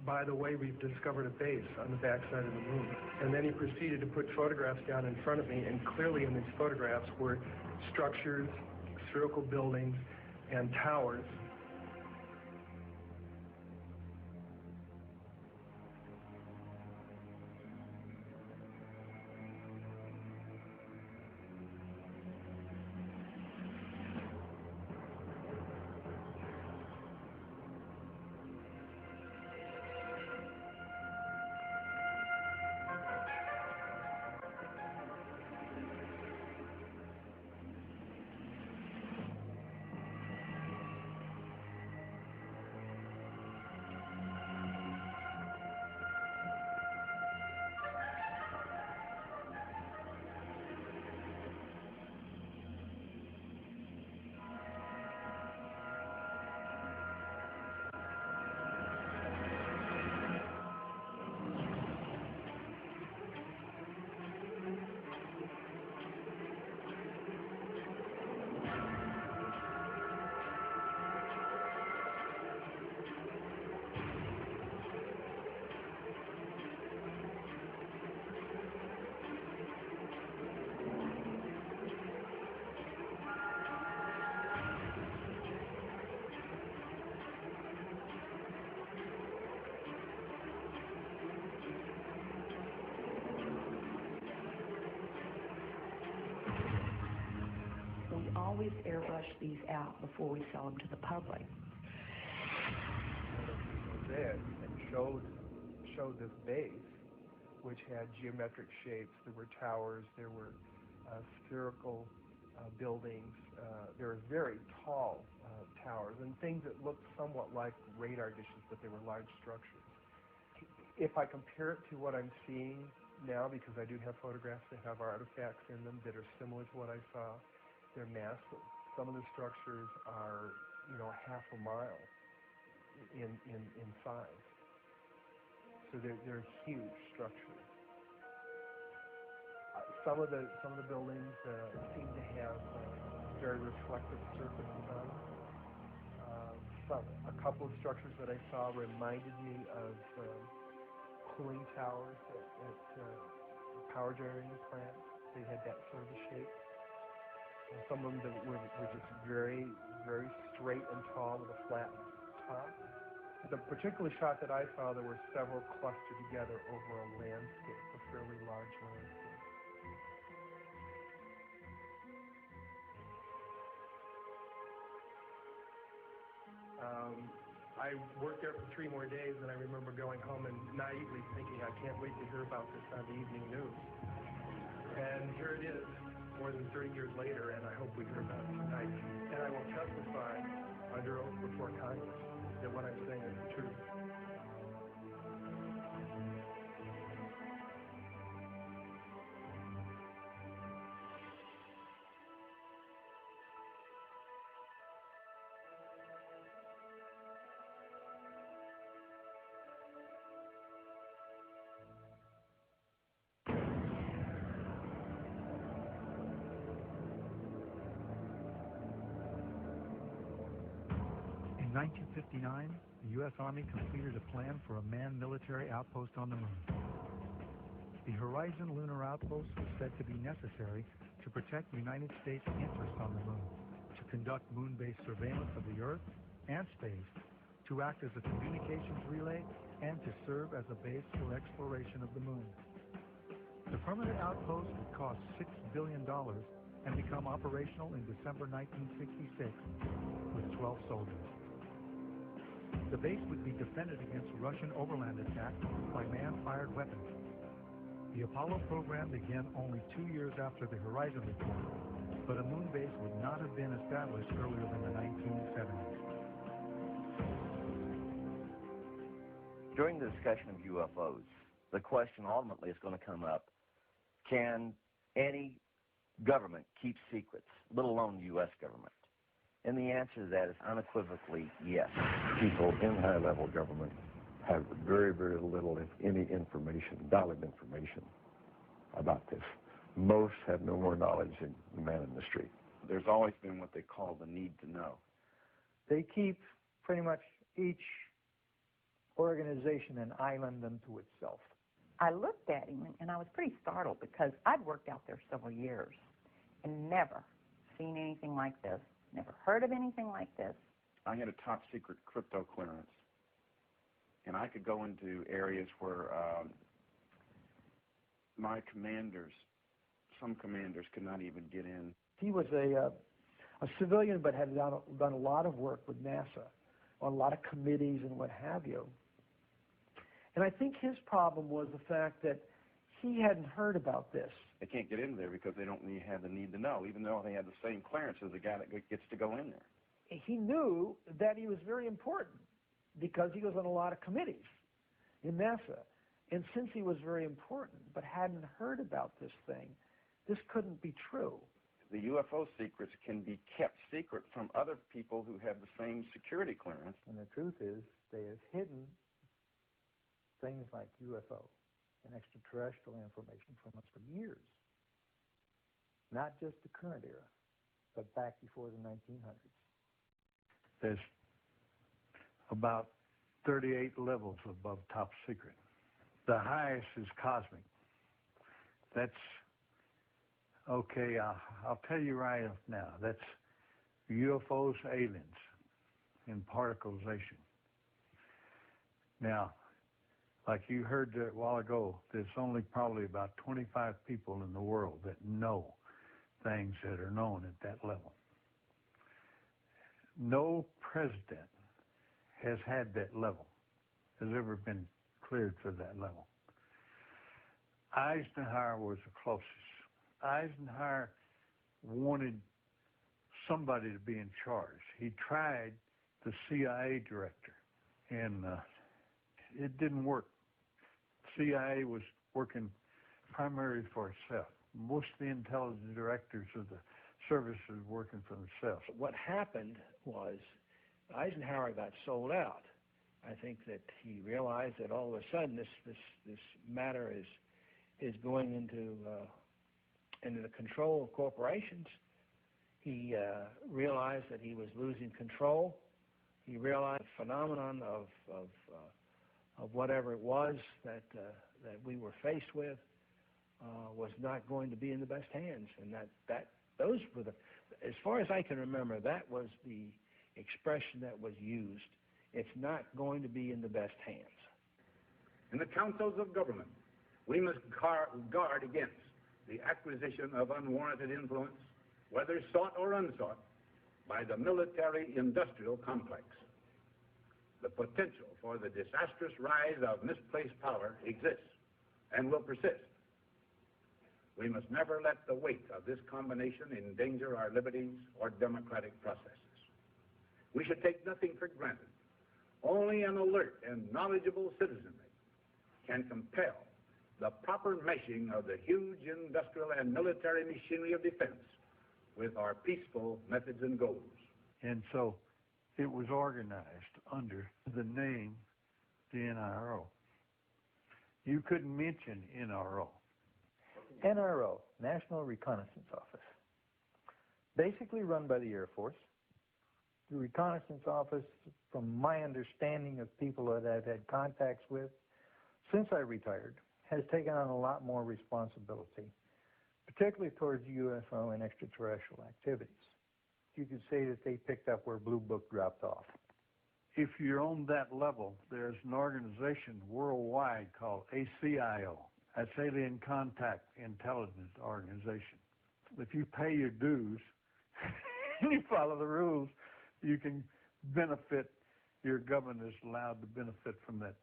by the way, we've discovered a base on the backside of the moon. And then he proceeded to put photographs down in front of me, and clearly in these photographs were structures, spherical buildings, and towers. Always airbrush these out before we sell them to the public. There and showed this base, which had geometric shapes. There were towers, there were spherical buildings, there were very tall towers, and things that looked somewhat like radar dishes, but they were large structures. If I compare it to what I'm seeing now, because I do have photographs that have artifacts in them that are similar to what I saw, they're massive. Some of the structures are, half a mile in size. So they're huge structures. Some of the buildings seem to have very reflective surface to them. A couple of structures that I saw reminded me of cooling towers at power generating plants. They had that sort of shape. Some of them that were just very, very straight and tall with a flat top. The particular shot that I saw, there were several clustered together over a landscape, a fairly large landscape. I worked there for 3 more days, and I remember going home and naively thinking, I can't wait to hear about this on the evening news. And here it is, more than 30 years later, and I hope we hear about it tonight. And I will testify under oath before Congress that what I'm saying is the truth. 1959, the U.S. Army completed a plan for a manned military outpost on the moon. The Horizon Lunar Outpost was said to be necessary to protect United States interests on the moon, to conduct moon-based surveillance of the Earth and space, to act as a communications relay, and to serve as a base for exploration of the moon. The permanent outpost would cost $6 billion and become operational in December 1966 with 12 soldiers. The base would be defended against Russian overland attack by man-fired weapons. The Apollo program began only 2 years after the Horizon report, but a moon base would not have been established earlier than the 1970s. During the discussion of UFOs, the question ultimately is going to come up, can any government keep secrets, let alone the U.S. government? And the answer to that is unequivocally yes. People in high-level government have very, very little, if any, information, valid information about this. Most have no more knowledge than the man in the street. There's always been what they call the need to know. They keep pretty much each organization an island unto itself. I looked at him and I was pretty startled because I'd worked out there several years and never seen anything like this, never heard of anything like this. I had a top secret crypto clearance, and I could go into areas where my commanders, some commanders could not even get in. He was a civilian, but had done a lot of work with NASA on a lot of committees and what have you. And I think his problem was the fact that he hadn't heard about this. They can't get in there because they don't have the need to know, even though they have the same clearance as the guy that gets to go in there. He knew that he was very important because he was on a lot of committees in NASA. And since he was very important but hadn't heard about this thing, this couldn't be true. The UFO secrets can be kept secret from other people who have the same security clearance. And the truth is, they have hidden things like UFO and extraterrestrial information from us for years. Not just the current era, but back before the 1900s. There's about 38 levels above top secret. The highest is cosmic. That's, okay, I'll tell you right off now, that's UFOs, aliens, and particleization. Now, like you heard a while ago, there's only probably about 25 people in the world that know things that are known at that level. No president has had that level, has ever been cleared for that level. Eisenhower was the closest. Eisenhower wanted somebody to be in charge. He tried the CIA director, and it didn't work. CIA was working primarily for itself. Most of the intelligence directors of the services were working for themselves. What happened was Eisenhower got sold out. I think that he realized that all of a sudden this matter is going into the control of corporations. He realized that he was losing control. He realized the phenomenon of whatever it was that we were faced with was not going to be in the best hands, and those were the, as far as I can remember, that was the expression that was used. It's not going to be in the best hands. In the councils of government, we must guard against the acquisition of unwarranted influence, whether sought or unsought, by the military-industrial complex. The potential for the disastrous rise of misplaced power exists and will persist. We must never let the weight of this combination endanger our liberties or democratic processes. We should take nothing for granted. Only an alert and knowledgeable citizenry can compel the proper meshing of the huge industrial and military machinery of defense with our peaceful methods and goals. And so it was organized under the name the NRO. You couldn't mention NRO. NRO, National Reconnaissance Office, basically run by the Air Force, The reconnaissance office, from my understanding of people that I've had contacts with since I retired, has taken on a lot more responsibility, particularly towards UFO and extraterrestrial activities. You could say that they picked up where Blue Book dropped off. If you're on that level, there's an organization worldwide called ACIO. That's Alien Contact Intelligence Organization. If you pay your dues and you follow the rules, you can benefit, your government is allowed to benefit from that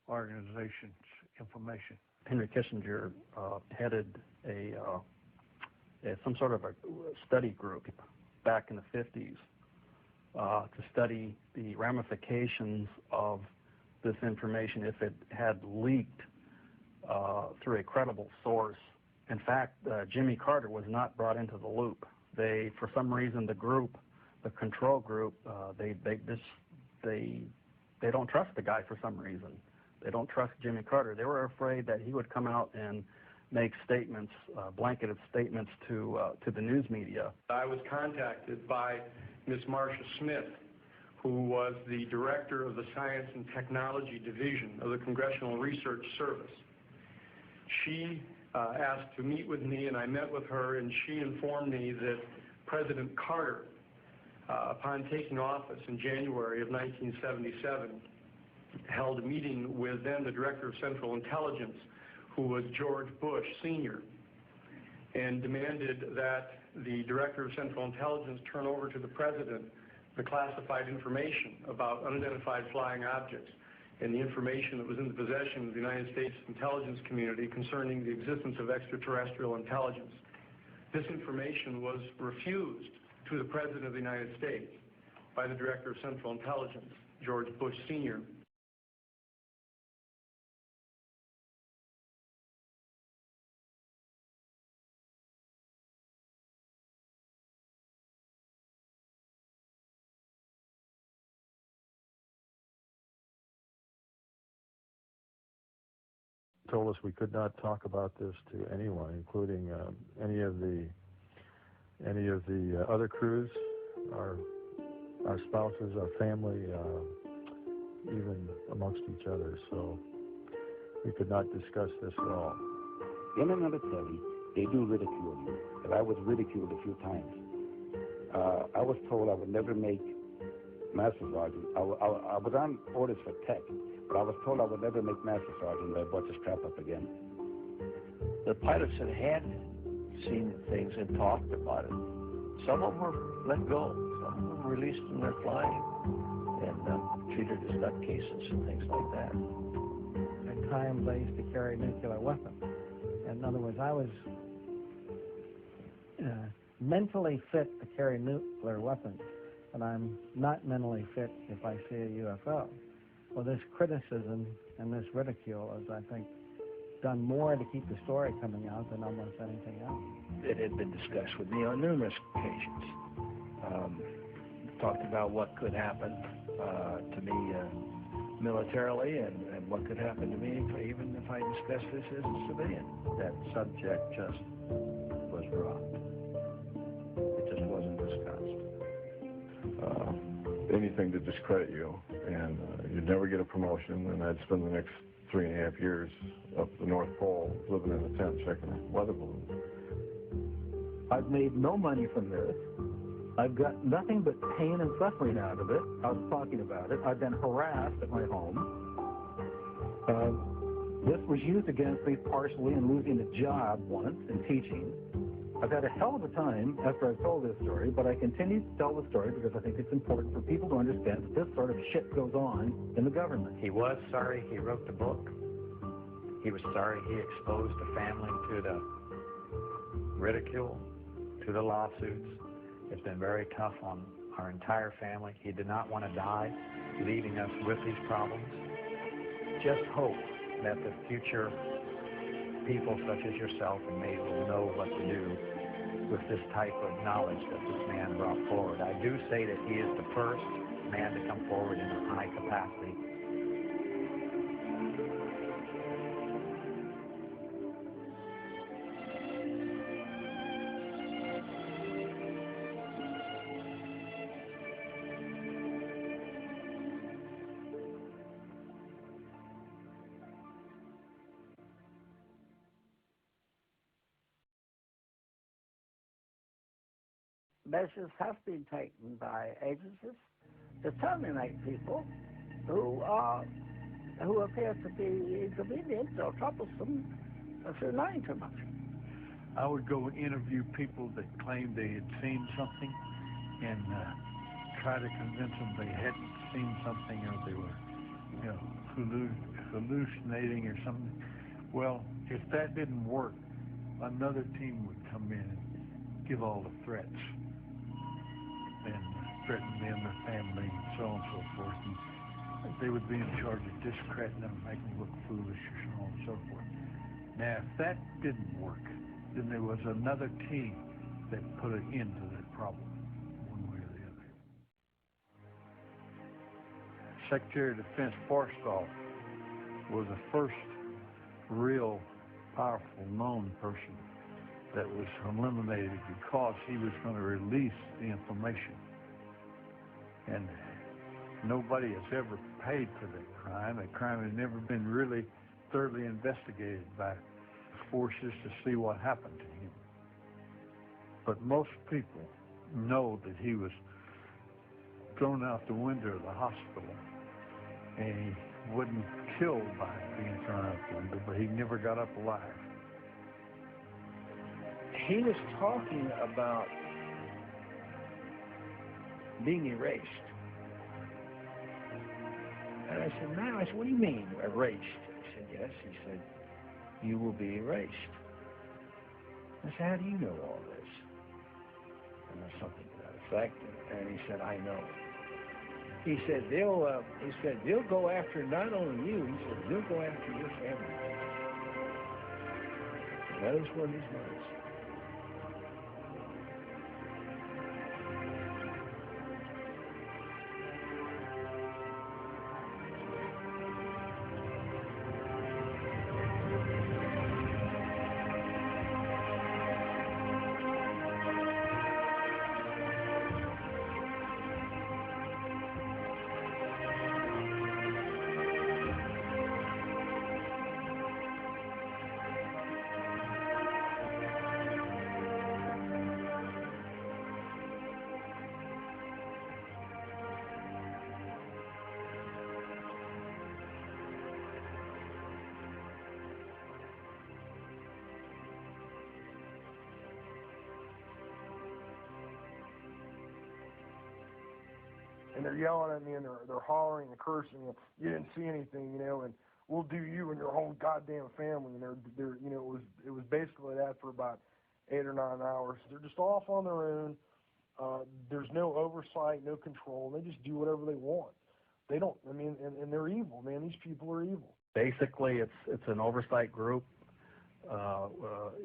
organization's information. Henry Kissinger headed some sort of a study group back in the 50s to study the ramifications of this information if it had leaked through a credible source. In fact, Jimmy Carter was not brought into the loop. They, for some reason, the control group, they don't trust the guy for some reason. They don't trust Jimmy Carter. They were afraid that he would come out and make statements, blanketed statements to the news media. I was contacted by Ms. Marcia Smith, who was the director of the Science and Technology Division of the Congressional Research Service. She asked to meet with me, and I met with her, and she informed me that President Carter, upon taking office in January of 1977, held a meeting with then the Director of Central Intelligence, who was George Bush Sr., and demanded that the Director of Central Intelligence turn over to the President the classified information about unidentified flying objects and the information that was in the possession of the United States intelligence community concerning the existence of extraterrestrial intelligence. This information was refused to the President of the United States by the Director of Central Intelligence, George Bush Sr. Told us we could not talk about this to anyone, including any of the other crews, our spouses, our family, even amongst each other. So we could not discuss this at all. In the military, they do ridicule you, and I was ridiculed a few times. I was told I would never make Master Sergeant. I was on orders for tech, but I was told I would never make Master Sergeant, and I brought the strap up again. The pilots that had seen things and talked about it, some of them were let go, some of them released from their flying and treated as nutcases and things like that. At times I used to carry nuclear weapons. In other words, I was mentally fit to carry nuclear weapons, but I'm not mentally fit if I see a UFO. Well, this criticism and this ridicule has, I think, done more to keep the story coming out than almost anything else. It had been discussed with me on numerous occasions. Talked about what could happen to me militarily and what could happen to me even if I discussed this as a civilian. That subject just was dropped. It just wasn't discussed. Anything to discredit you, and you'd never get a promotion, and I'd spend the next 3.5 years up the North Pole living in a tent checking a weather balloon. I've made no money from this. I've got nothing but pain and suffering out of it. I was talking about it. I've been harassed at my home. This was used against me partially in losing a job once in teaching. I've had a hell of a time after I've told this story, but I continue to tell the story because I think it's important for people to understand that this sort of shit goes on in the government. He was sorry he wrote the book. He was sorry he exposed the family to the ridicule, to the lawsuits. It's been very tough on our entire family. He did not want to die, leaving us with these problems. Just hope that the future people such as yourself and me will know what to do with this type of knowledge that this man brought forward. I do say that he is the first man to come forward in a high capacity. measures have been taken by agencies to terminate people who appear to be inconvenient or troublesome through lying too much. I would go interview people that claimed they had seen something and try to convince them they hadn't seen something or they were, hallucinating or something. Well, if that didn't work, another team would come in and give all the threats and threaten them, their family, and so on and so forth. And they would be in charge of discrediting them, making them look foolish, or so on and so forth. Now, if that didn't work, then there was another team that put an end to that problem, one way or the other. Secretary of Defense Forstall was the first real powerful known person that was eliminated because he was going to release the information. And nobody has ever paid for that crime. That crime has never been really thoroughly investigated by forces to see what happened to him. But most people know that he was thrown out the window of the hospital, and he wasn't killed by being thrown out the window, but he never got up alive. He was talking about being erased. And I said, "Man," I said, "what do you mean, erased?" He said, "Yes." He said, "You will be erased." I said, "How do you know all this?" And there's something to that effect. And he said, "I know." He said, they'll go after not only you, he said, they'll go after your family. And that is what his words. And they're yelling at me, and they're hollering and cursing. And you didn't see anything, and we'll do you and your whole goddamn family. And they're it was basically that for about 8 or 9 hours. They're just off on their own. There's no oversight, no control. They just do whatever they want. They don't. And they're evil, man. These people are evil. Basically, it's an oversight group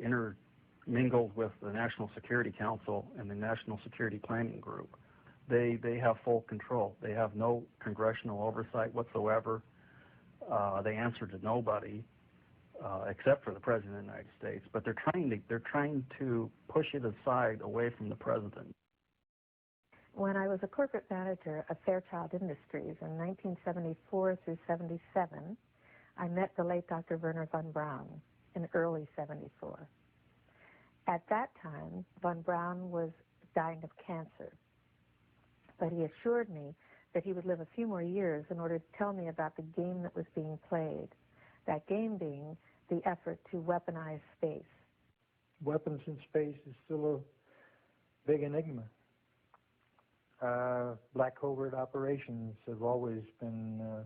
intermingled with the National Security Council and the National Security Planning Group. They have full control. They have no congressional oversight whatsoever. They answer to nobody except for the President of the United States. But they're trying to push it aside away from the President. When I was a corporate manager of Fairchild Industries in 1974 through 77, I met the late Dr. Werner von Braun in early 74. At that time, von Braun was dying of cancer. But he assured me that he would live a few more years in order to tell me about the game that was being played, that game being the effort to weaponize space. Weapons in space is still a big enigma. Black covert operations have always been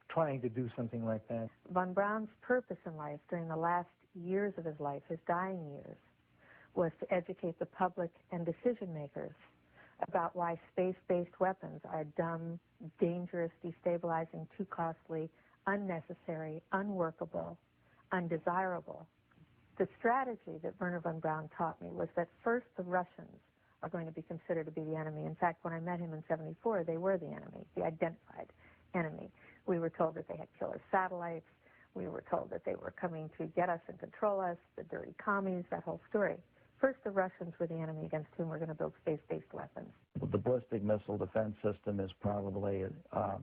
trying to do something like that. Von Braun's purpose in life during the last years of his life, his dying years, was to educate the public and decision makers about why space-based weapons are dumb, dangerous, destabilizing, too costly, unnecessary, unworkable, undesirable. The strategy that Werner von Braun taught me was that first the Russians are going to be considered to be the enemy. In fact, when I met him in 74, they were the enemy, the identified enemy. We were told that they had killer satellites. We were told that they were coming to get us and control us, the dirty commies, that whole story. First, the Russians were the enemy against whom we're going to build space-based weapons. The ballistic missile defense system is probably a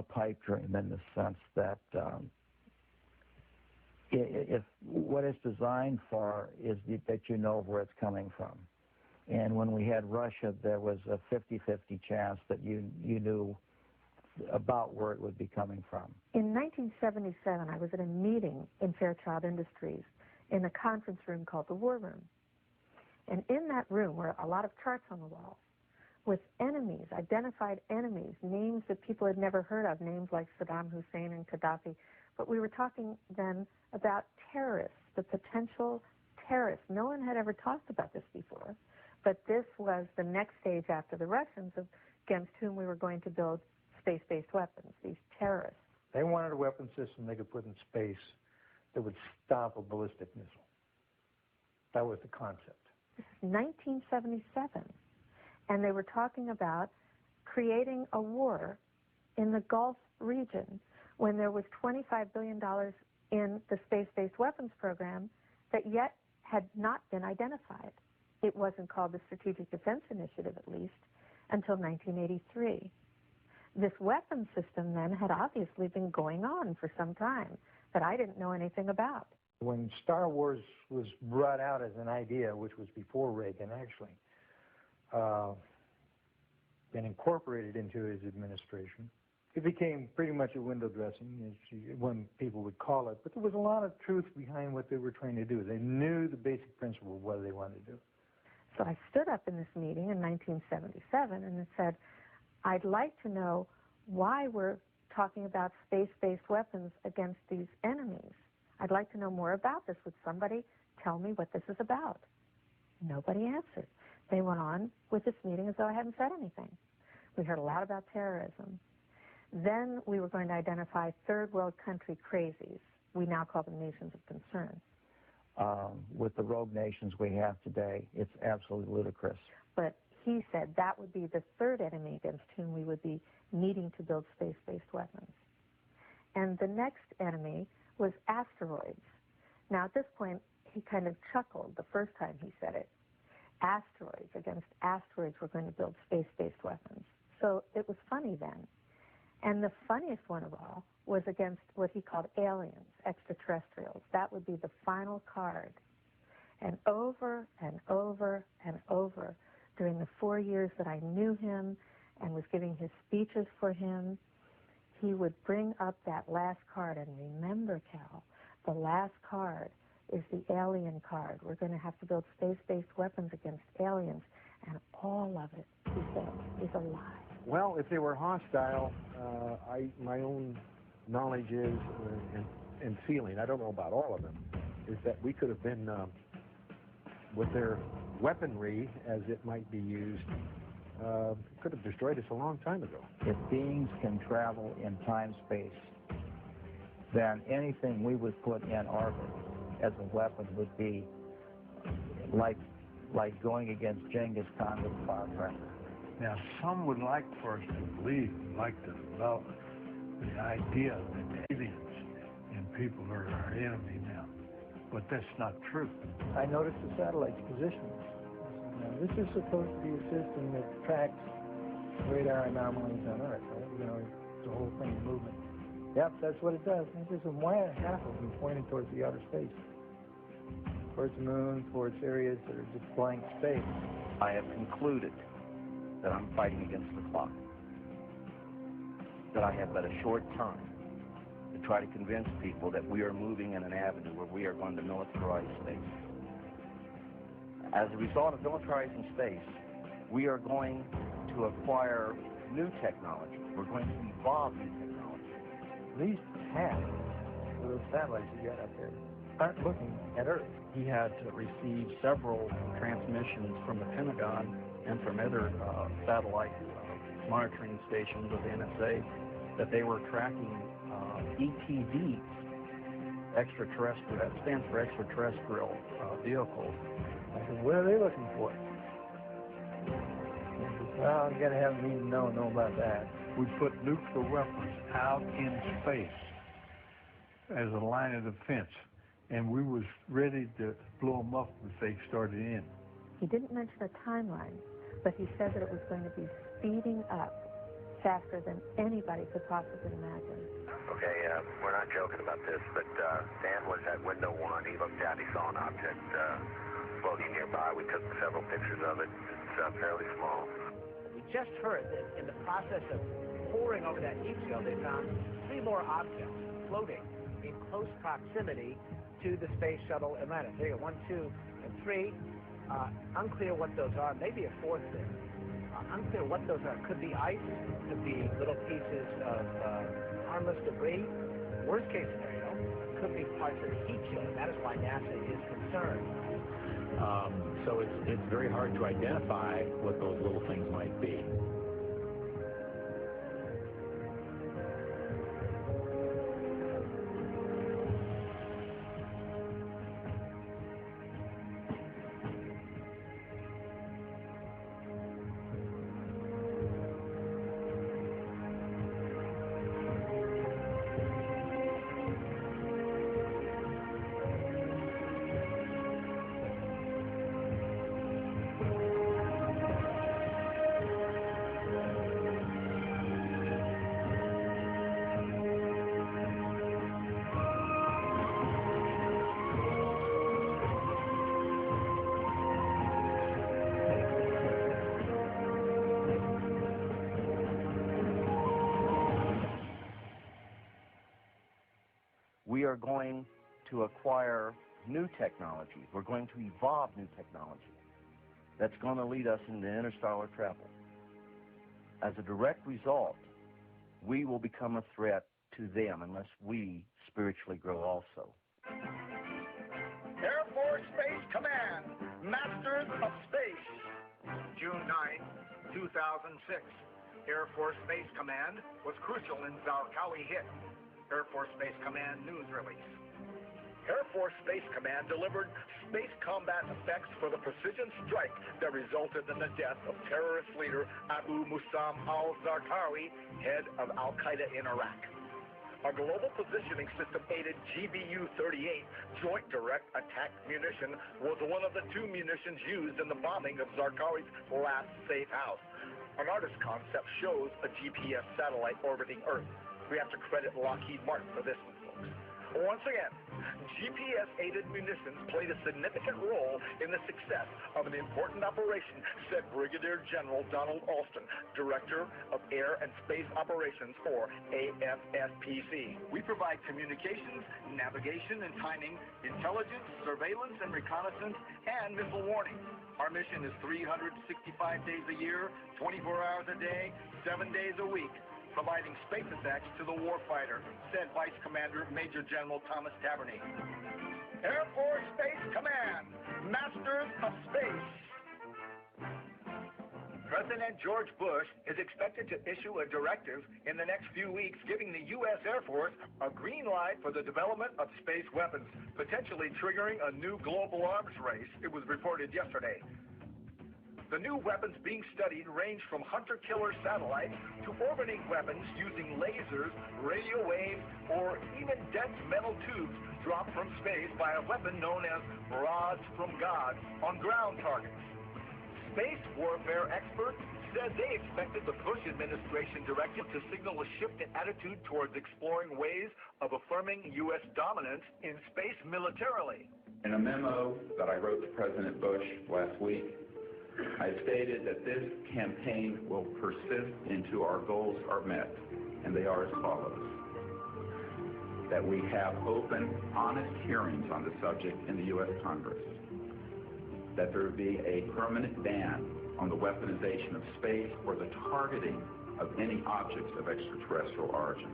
pipe dream in the sense that if what it's designed for is that you know where it's coming from. And when we had Russia, there was a 50-50 chance that you knew about where it would be coming from. In 1977, I was at a meeting in Fairchild Industries in a conference room called the War Room. And in that room were a lot of charts on the wall with enemies, identified enemies, names that people had never heard of, names like Saddam Hussein and Gaddafi. But we were talking then about terrorists, the potential terrorists. No one had ever talked about this before. But this was the next stage after the Russians against whom we were going to build space-based weapons, these terrorists. They wanted a weapon system they could put in space that would stop a ballistic missile. That was the concept. This is 1977. And they were talking about creating a war in the Gulf region when there was $25 billion in the space-based weapons program that yet had not been identified. It wasn't called the Strategic Defense Initiative, at least, until 1983. This weapons system then had obviously been going on for some time that I didn't know anything about. When Star Wars was brought out as an idea, which was before Reagan actually, and incorporated into his administration, it became pretty much a window dressing, as when people would call it, but there was a lot of truth behind what they were trying to do. They knew the basic principle of what they wanted to do. So I stood up in this meeting in 1977 and said, I'd like to know why we're talking about space-based weapons against these enemies. I'd like to know more about this. Would somebody tell me what this is about? Nobody answered. They went on with this meeting as though I hadn't said anything. We heard a lot about terrorism. Then we were going to identify third world country crazies. We now call them nations of concern. With the rogue nations we have today, it's absolutely ludicrous. But he said that would be the third enemy against whom we would be needing to build space-based weapons. And the next enemy was asteroids. Now, at this point, he kind of chuckled the first time he said it. Asteroids, against asteroids, we're going to build space-based weapons. So it was funny then. And the funniest one of all was against what he called aliens, extraterrestrials. That would be the final card. And over and over and over, during the 4 years that I knew him and was giving his speeches for him, he would bring up that last card. And remember, Cal, the last card is the alien card. We're going to have to build space-based weapons against aliens. And all of it, he said, is a lie. Well, if they were hostile, my own knowledge is, and feeling, I don't know about all of them, is that we could have been, with their weaponry, as it might be used, could have destroyed us a long time ago. If beings can travel in time-space, then anything we would put in orbit as a weapon would be like going against Genghis Khan with a firecracker. Now, some would like for us to believe, like to develop the idea that aliens and people are our enemy now, but that's not true. I noticed the satellite's positions. Now, this is supposed to be a system that tracks radar anomalies on Earth, right? You know, the whole thing, movement. Yep, that's what it does. And there's why are half of them pointing towards the outer space? Towards the moon, towards areas that are just blank space. I have concluded that I'm fighting against the clock, that I have but a short time to try to convince people that we are moving in an avenue where we are going to militarize space. As a result of militarizing space, we are going to acquire new technology. We're going to evolve new technology. These half of those satellites you got up there aren't looking at Earth. He had received several transmissions from the Pentagon and from other satellite monitoring stations of the NSA that they were tracking ETVs, extraterrestrial, that stands for extraterrestrial vehicles. I said, what are they looking for? Well, you got to have me know about that. We put nuclear weapons out in space as a line of defense, and we was ready to blow them up if they started in. He didn't mention a timeline, but he said that it was going to be speeding up faster than anybody could possibly imagine. Okay, we're not joking about this, but Dan was at window 1. He looked out, he saw an object floating nearby. We took several pictures of it. It's fairly small. We just heard that in the process of poring over that heat shield, they found 3 more objects floating in close proximity to the Space Shuttle Atlantis. There you go, 1, 2, and 3. Unclear what those are. Maybe a 4th there. Unclear what those are. Could be ice. Could be little pieces of harmless debris. Worst case scenario, could be parts of the heat shield. That is why NASA is concerned. So it's very hard to identify what those little things might be. We are going to acquire new technology. We're going to evolve new technology that's going to lead us into interstellar travel. As a direct result, we will become a threat to them unless we spiritually grow also. Air Force Space Command, Masters of Space. June 9, 2006. Air Force Space Command was crucial in Zarqawi hit. Air Force Space Command news release. Air Force Space Command delivered space combat effects for the precision strike that resulted in the death of terrorist leader Abu Musam al-Zarqawi, head of Al-Qaeda in Iraq. A global positioning system aided GBU-38 Joint Direct Attack Munition was one of the 2 munitions used in the bombing of Zarqawi's last safe house. An artist's concept shows a GPS satellite orbiting Earth. We have to credit Lockheed Martin for this one, folks. Once again, GPS-aided munitions played a significant role in the success of an important operation, said Brigadier General Donald Alston, Director of Air and Space Operations, or AFSPC. We provide communications, navigation and timing, intelligence, surveillance and reconnaissance, and missile warning. Our mission is 365 days a year, 24 hours a day, 7 days a week, providing space attacks to the warfighter, said Vice Commander Major General Thomas Taberny. Air Force Space Command, Masters of Space. President George Bush is expected to issue a directive in the next few weeks giving the U.S. Air Force a green light for the development of space weapons, potentially triggering a new global arms race, it was reported yesterday. The new weapons being studied range from hunter-killer satellites to orbiting weapons using lasers, radio waves, or even dense metal tubes dropped from space by a weapon known as rods from God on ground targets. Space warfare experts said they expected the Bush administration directive to signal a shift in attitude towards exploring ways of affirming U.S. dominance in space militarily. In a memo that I wrote to President Bush last week, I stated that this campaign will persist until our goals are met, and they are as follows. That we have open, honest hearings on the subject in the U.S. Congress. That there be a permanent ban on the weaponization of space or the targeting of any objects of extraterrestrial origin.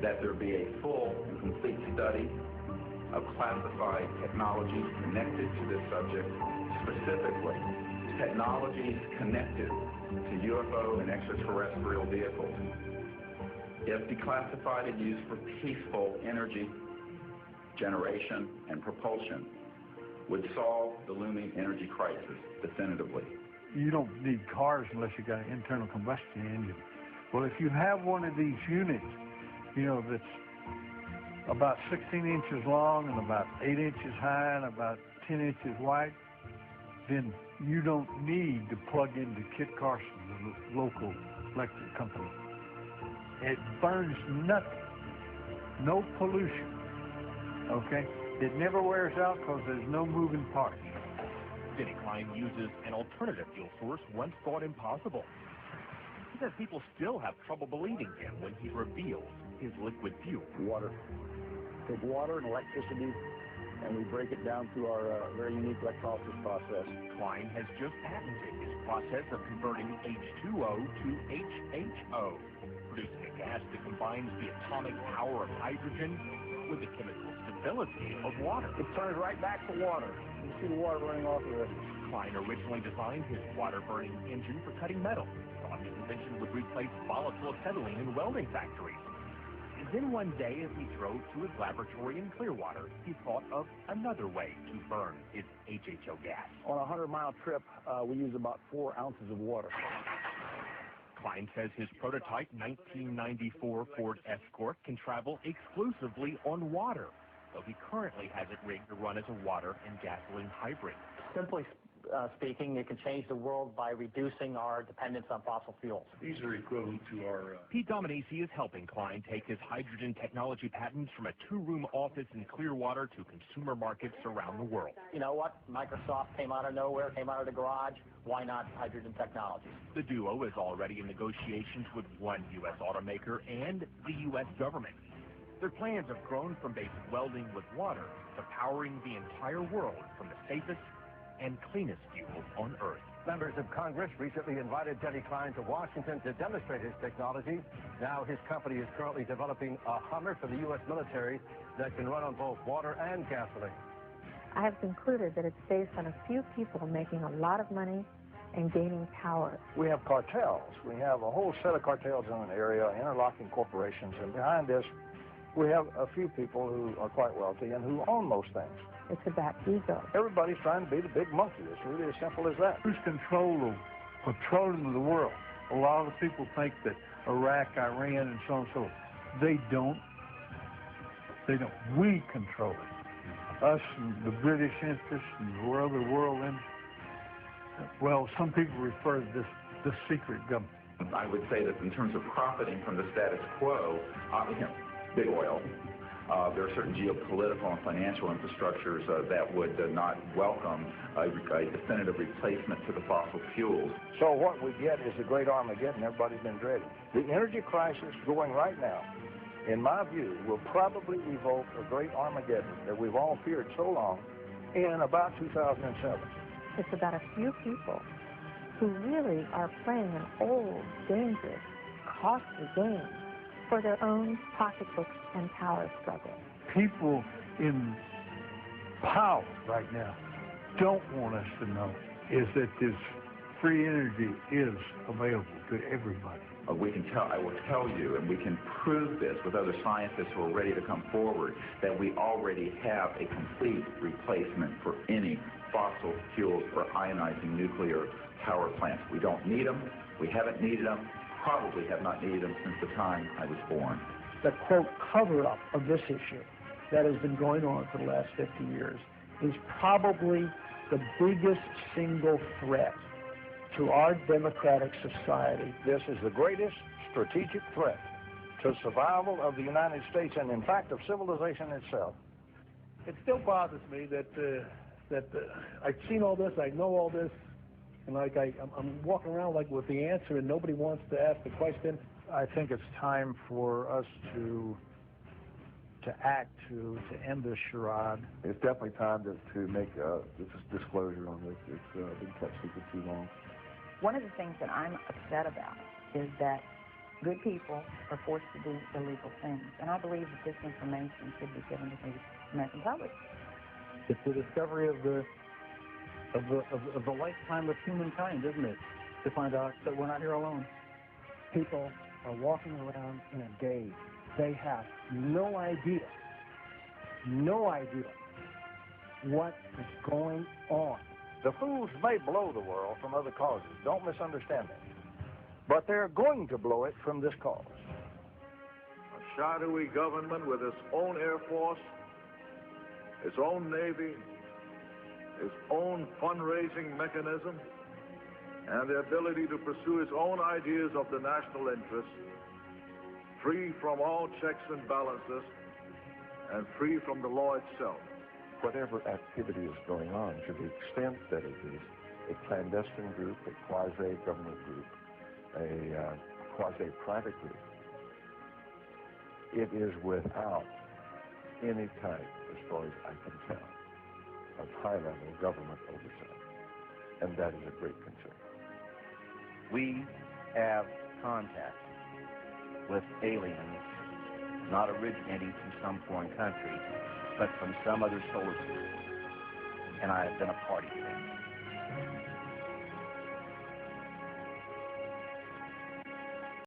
That there be a full and complete study of classified technologies connected to this subject, specifically technologies connected to UFO and extraterrestrial vehicles. If declassified and used for peaceful energy generation and propulsion, would solve the looming energy crisis definitively. You don't need cars unless you got an internal combustion engine. Well, if you have one of these units, that's about 16 inches long and about 8 inches high and about 10 inches wide, then you don't need to plug into Kit Carson, the local electric company. It burns nothing, no pollution, okay? It never wears out because there's no moving parts. Denny Klein uses an alternative fuel source once thought impossible. He says people still have trouble believing him when he reveals his liquid fuel. Water. Take water and electricity, and we break it down through our very unique electrolysis process. Klein has just patented his process of converting H2O to HHO, producing a gas that combines the atomic power of hydrogen with the chemical stability of water. It turns right back to water. You see the water running off of it. Klein originally designed his water-burning engine for cutting metal. Thought his invention would replace volatile acetylene in welding factories. And then one day, as he drove to his laboratory in Clearwater, he thought of another way to burn his HHO gas. On a 100-mile trip, we use about 4 ounces of water. Klein says his prototype 1994 Ford Escort can travel exclusively on water, though he currently has it rigged to run as a water and gasoline hybrid. Simply speaking, it can change the world by reducing our dependence on fossil fuels. These are equivalent to our... Pete Dominici is helping Klein take his hydrogen technology patents from a 2-room office in Clearwater to consumer markets around the world. You know what? Microsoft came out of nowhere, came out of the garage. Why not hydrogen technologies? The duo is already in negotiations with one U.S. automaker and the U.S. government. Their plans have grown from basic welding with water to powering the entire world from the safest and cleanest fuel on Earth. Members of Congress recently invited Denny Klein to Washington to demonstrate his technology. Now his company is currently developing a Hummer for the U.S. military that can run on both water and gasoline. I have concluded that it's based on a few people making a lot of money and gaining power. We have cartels. We have a whole set of cartels in an area, interlocking corporations, and behind this, we have a few people who are quite wealthy and who own most things. It's about ego. Everybody's trying to be the big monkey. It's really as simple as that. Who's control of petroleum of the world? A lot of people think that Iraq, Iran, and so on and so forth. They don't. They don't. We control it. Us and the British interests and the other world interests. Well, some people refer to this the secret government. I would say that in terms of profiting from the status quo, big oil. There are certain geopolitical and financial infrastructures that would not welcome a definitive replacement to the fossil fuels. So what we get is the great Armageddon everybody's been dreading. The energy crisis going right now, in my view, will probably evoke a great Armageddon that we've all feared so long in about 2007. It's about a few people who really are playing an old, dangerous, costly game for their own pocketbooks and power struggle. People in power right now don't want us to know is that this free energy is available to everybody. I will tell you, and we can prove this with other scientists who are ready to come forward, that we already have a complete replacement for any fossil fuels or ionizing nuclear power plants. We don't need them. We haven't needed them. Probably have not needed them since the time I was born. The, quote, cover-up of this issue that has been going on for the last 50 years is probably the biggest single threat to our democratic society. This is the greatest strategic threat to survival of the United States and, in fact, of civilization itself. It still bothers me that I've seen all this, I know all this, and I'm walking around like with the answer and nobody wants to ask the question. I think it's time for us to act, to end this charade. It's definitely time to make this disclosure on this. It's been kept secret too long. One of the things that I'm upset about is that good people are forced to do illegal things, and I believe that this information should be given to the American public. It's the discovery of the lifetime of humankind, isn't it? To find out that we're not here alone. People are walking around in a daze. They have no idea what is going on. The fools may blow the world from other causes. Don't misunderstand me. But they're going to blow it from this cause. A shadowy government with its own Air Force, its own Navy, its own fundraising mechanism, and the ability to pursue its own ideas of the national interest, free from all checks and balances, and free from the law itself. Whatever activity is going on, to the extent that it is a clandestine group, a quasi-government group, a quasi-private group, it is without any type, as far as I can tell, of high-level government oversight. And that is a great concern. We have contact with aliens not originating from some foreign country, but from some other solar system. And I have been a party to that.